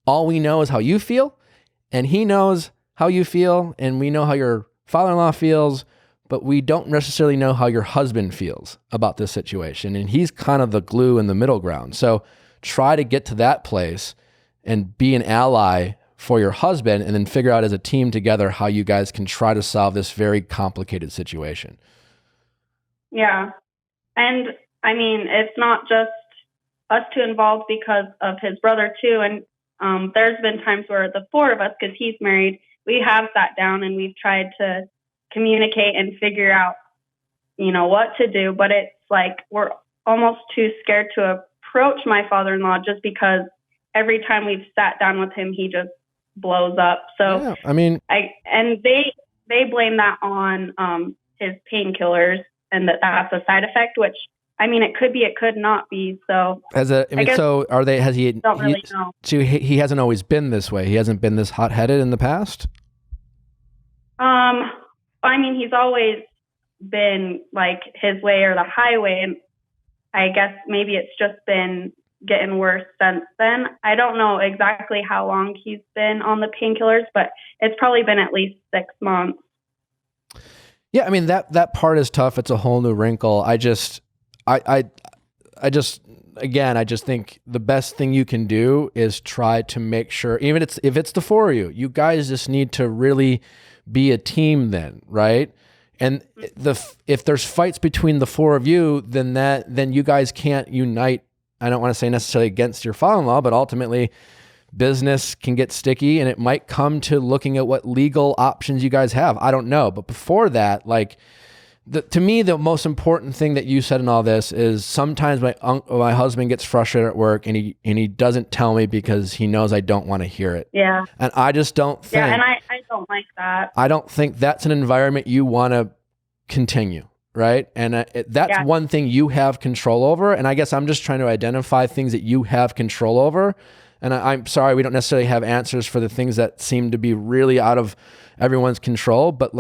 [SPEAKER 1] All we know is how you feel, and he knows how you feel, and we know how your father-in-law feels, but we don't necessarily know how your husband feels about this situation. And he's kind of the glue in the middle ground. So try to get to that place and be an ally for your husband, and then figure out as a team together how you guys can try to solve this very complicated situation.
[SPEAKER 7] Yeah. And I mean, it's not just us two involved because of his brother too. And there's been times where the four of us, because he's married, we have sat down and we've tried to communicate and figure out, what to do. But it's like we're almost too scared to approach my father-in-law just because every time we've sat down with him, he just blows up. So
[SPEAKER 1] yeah, I mean,
[SPEAKER 7] they blame that on his painkillers, and that's a side effect, which I mean, it could be, it could not be. So
[SPEAKER 1] so are they? Has he?
[SPEAKER 7] Don't really know.
[SPEAKER 1] So he hasn't always been this way. He hasn't been this hot-headed in the past.
[SPEAKER 7] I mean, he's always been like his way or the highway, and I guess maybe it's just been getting worse since then. I don't know exactly how long he's been on the painkillers, but it's probably been at least 6 months.
[SPEAKER 1] Yeah, I mean that part is tough. It's a whole new wrinkle. I just think the best thing you can do is try to make sure, even if it's the four of you, you guys just need to really be a team then, right? And if there's fights between the four of you, then you guys can't unite. I don't want to say necessarily against your father-in-law, but ultimately business can get sticky, and it might come to looking at what legal options you guys have. I don't know. But before that, to me, the most important thing that you said in all this is sometimes my husband gets frustrated at work and he doesn't tell me because he knows I don't want to hear it.
[SPEAKER 7] Yeah.
[SPEAKER 1] And I just don't think.
[SPEAKER 7] Yeah, and I don't like that.
[SPEAKER 1] I don't think that's an environment you want to continue. Right. And that's one thing you have control over. And I guess I'm just trying to identify things that you have control over. And I'm sorry, we don't necessarily have answers for the things that seem to be really out of everyone's control, but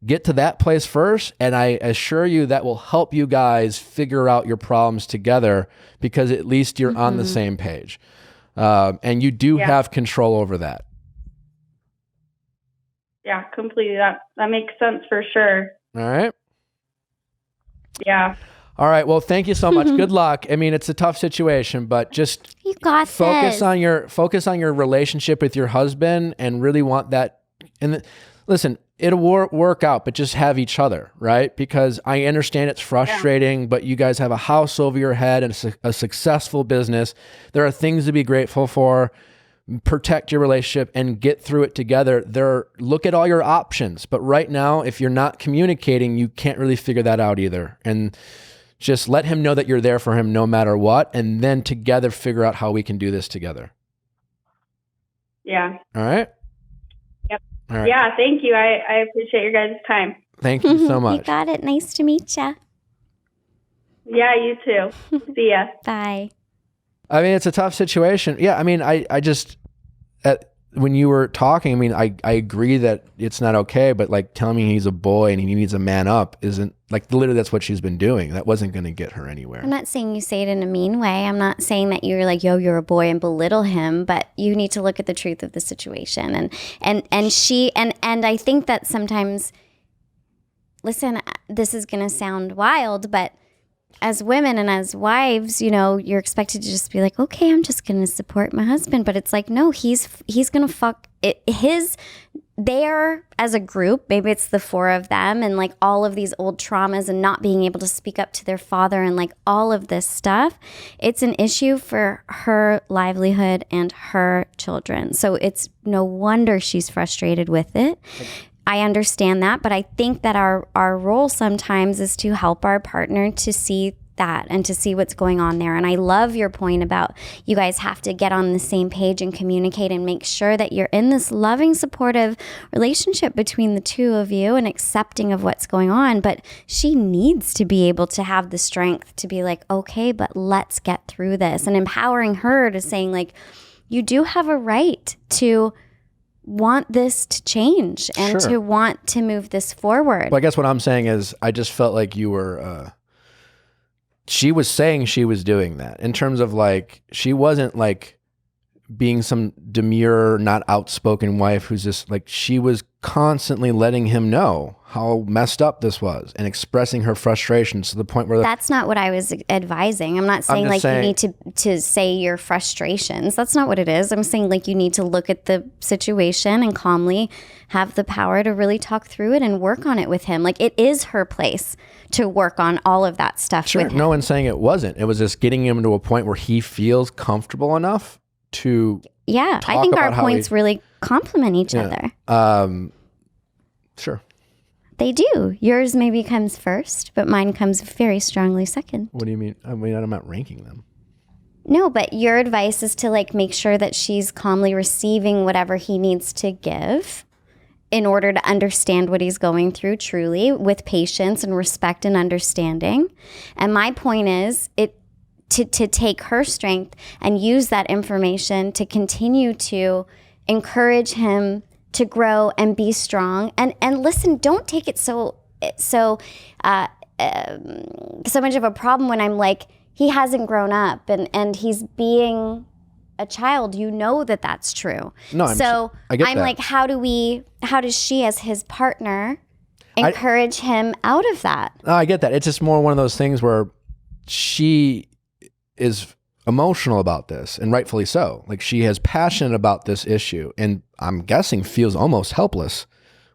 [SPEAKER 1] get to that place first. And I assure you that will help you guys figure out your problems together, because at least you're on the same page. And you do have control over that.
[SPEAKER 7] Yeah, completely. That makes sense for sure.
[SPEAKER 1] All right.
[SPEAKER 7] Yeah.
[SPEAKER 1] All right. Well, thank you so much. Good luck. I mean, it's a tough situation, but just
[SPEAKER 2] you got
[SPEAKER 1] focus on your relationship with your husband and really want that. And listen, it'll work out, but just have each other, right? Because I understand it's frustrating, but you guys have a house over your head and a successful business. There are things to be grateful for. Protect your relationship and get through it together. Look at all your options. But right now, if you're not communicating, you can't really figure that out either. And just let him know that you're there for him no matter what. And then together figure out how we can do this together.
[SPEAKER 7] Yeah.
[SPEAKER 1] All right?
[SPEAKER 7] Yep.
[SPEAKER 1] All right.
[SPEAKER 7] Yeah, thank you. I appreciate your guys' time.
[SPEAKER 1] Thank you so much.
[SPEAKER 2] You got it. Nice to meet you.
[SPEAKER 7] Yeah, you too. See ya.
[SPEAKER 2] Bye.
[SPEAKER 1] I mean, it's a tough situation. Yeah, I mean, I just, when you were talking, I mean, I agree that it's not okay, but telling me he's a boy and he needs a man up isn't, literally that's what she's been doing. That wasn't going to get her anywhere.
[SPEAKER 2] I'm not saying you say it in a mean way. I'm not saying that you're you're a boy and belittle him, but you need to look at the truth of the situation. And I think that sometimes, listen, this is going to sound wild, but as women and as wives, you're expected to just be okay, I'm just going to support my husband. But it's no, he's going to fuck it. They're as a group, maybe it's the four of them and all of these old traumas and not being able to speak up to their father and all of this stuff. It's an issue for her livelihood and her children. So it's no wonder she's frustrated with it. I understand that, but I think that our role sometimes is to help our partner to see that and to see what's going on there. And I love your point about you guys have to get on the same page and communicate and make sure that you're in this loving, supportive relationship between the two of you and accepting of what's going on. But she needs to be able to have the strength to be like, okay, but let's get through this, and empowering her to saying like, you do have a right to want this to change and to want to move this forward.
[SPEAKER 1] Well, I guess what I'm saying is I just felt like you were, she was saying she was doing that in terms of like, she wasn't like being some demure, not outspoken wife who's just like, she was constantly letting him know how messed up this was and expressing her frustrations to the point where
[SPEAKER 2] that's not what I was advising. I'm not saying like you need to say your frustrations. That's not what it is. I'm saying like you need to look at the situation and calmly have the power to really talk through it and work on it with him. Like it is her place to work on all of that stuff with him.
[SPEAKER 1] No one's saying it wasn't. It was just getting him to a point where he feels comfortable enough to
[SPEAKER 2] I think our points really complement each other.
[SPEAKER 1] Sure.
[SPEAKER 2] They do. Yours maybe comes first, but mine comes very strongly second.
[SPEAKER 1] What do you mean? I mean, I'm not ranking them.
[SPEAKER 2] No, but your advice is to like make sure that she's calmly receiving whatever he needs to give in order to understand what he's going through truly with patience and respect and understanding. And my point is to take her strength and use that information to continue to encourage him to grow and be strong. And listen, don't take it so much of a problem when I'm like, he hasn't grown up and he's being a child. You know that that's true.
[SPEAKER 1] No, I'm
[SPEAKER 2] like, how does she as his partner encourage him out of that?
[SPEAKER 1] No, I get that. It's just more one of those things where she is emotional about this, and rightfully so. Like she has passion about this issue, and I'm guessing feels almost helpless,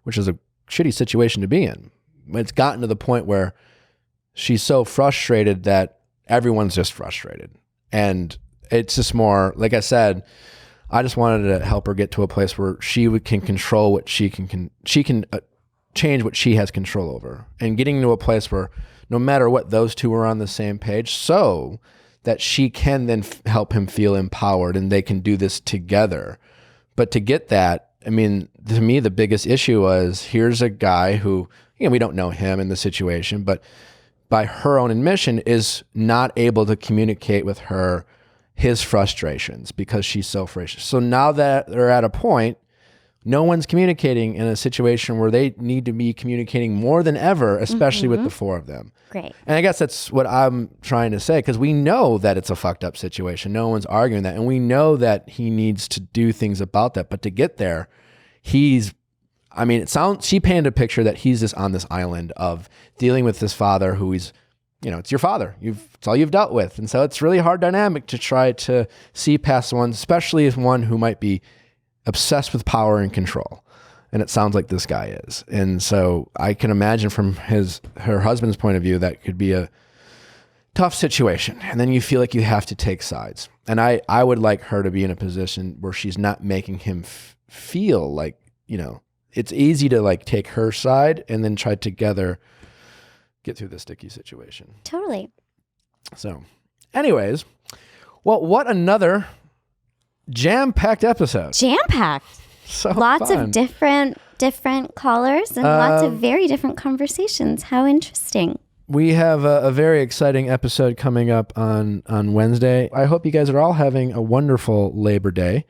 [SPEAKER 1] which is a shitty situation to be in. It's gotten to the point where she's so frustrated that everyone's just frustrated. And it's just more, like I said, I just wanted to help her get to a place where she can control what she can change what she has control over, and getting to a place where no matter what, those two are on the same page, so that she can then help him feel empowered and they can do this together. But to get that, I mean, to me, the biggest issue was here's a guy who, we don't know him in the situation, but by her own admission is not able to communicate with her his frustrations because she's so frustrated. So now that they're at a point, no one's communicating in a situation where they need to be communicating more than ever, especially with the four of them.
[SPEAKER 2] Great.
[SPEAKER 1] And I guess that's what I'm trying to say, because we know that it's a fucked up situation. No one's arguing that. And we know that he needs to do things about that. But to get there, she painted a picture that he's just on this island of dealing with this father who he's, it's your father. It's all you've dealt with. And so it's really hard dynamic to try to see past one, especially as one who might be obsessed with power and control. And it sounds like this guy is. And so I can imagine from her husband's point of view, that could be a tough situation. And then you feel like you have to take sides. And I would like her to be in a position where she's not making him feel like, it's easy to like take her side and then try together get through the sticky situation.
[SPEAKER 2] Totally.
[SPEAKER 1] So anyways, well, what another jam-packed episode.
[SPEAKER 2] Jam-packed.
[SPEAKER 1] So
[SPEAKER 2] lots
[SPEAKER 1] fun.
[SPEAKER 2] of different callers and lots of very different conversations. How interesting.
[SPEAKER 1] We have a very exciting episode coming up on Wednesday. I hope you guys are all having a wonderful Labor Day.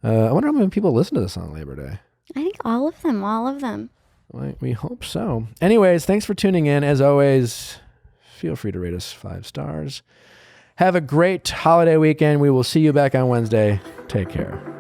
[SPEAKER 1] I wonder how many people listen to this on Labor Day.
[SPEAKER 2] I think all of them.
[SPEAKER 1] We hope so. Anyways, thanks for tuning in. As always, feel free to rate us 5 stars. Have a great holiday weekend. We will see you back on Wednesday. Take care.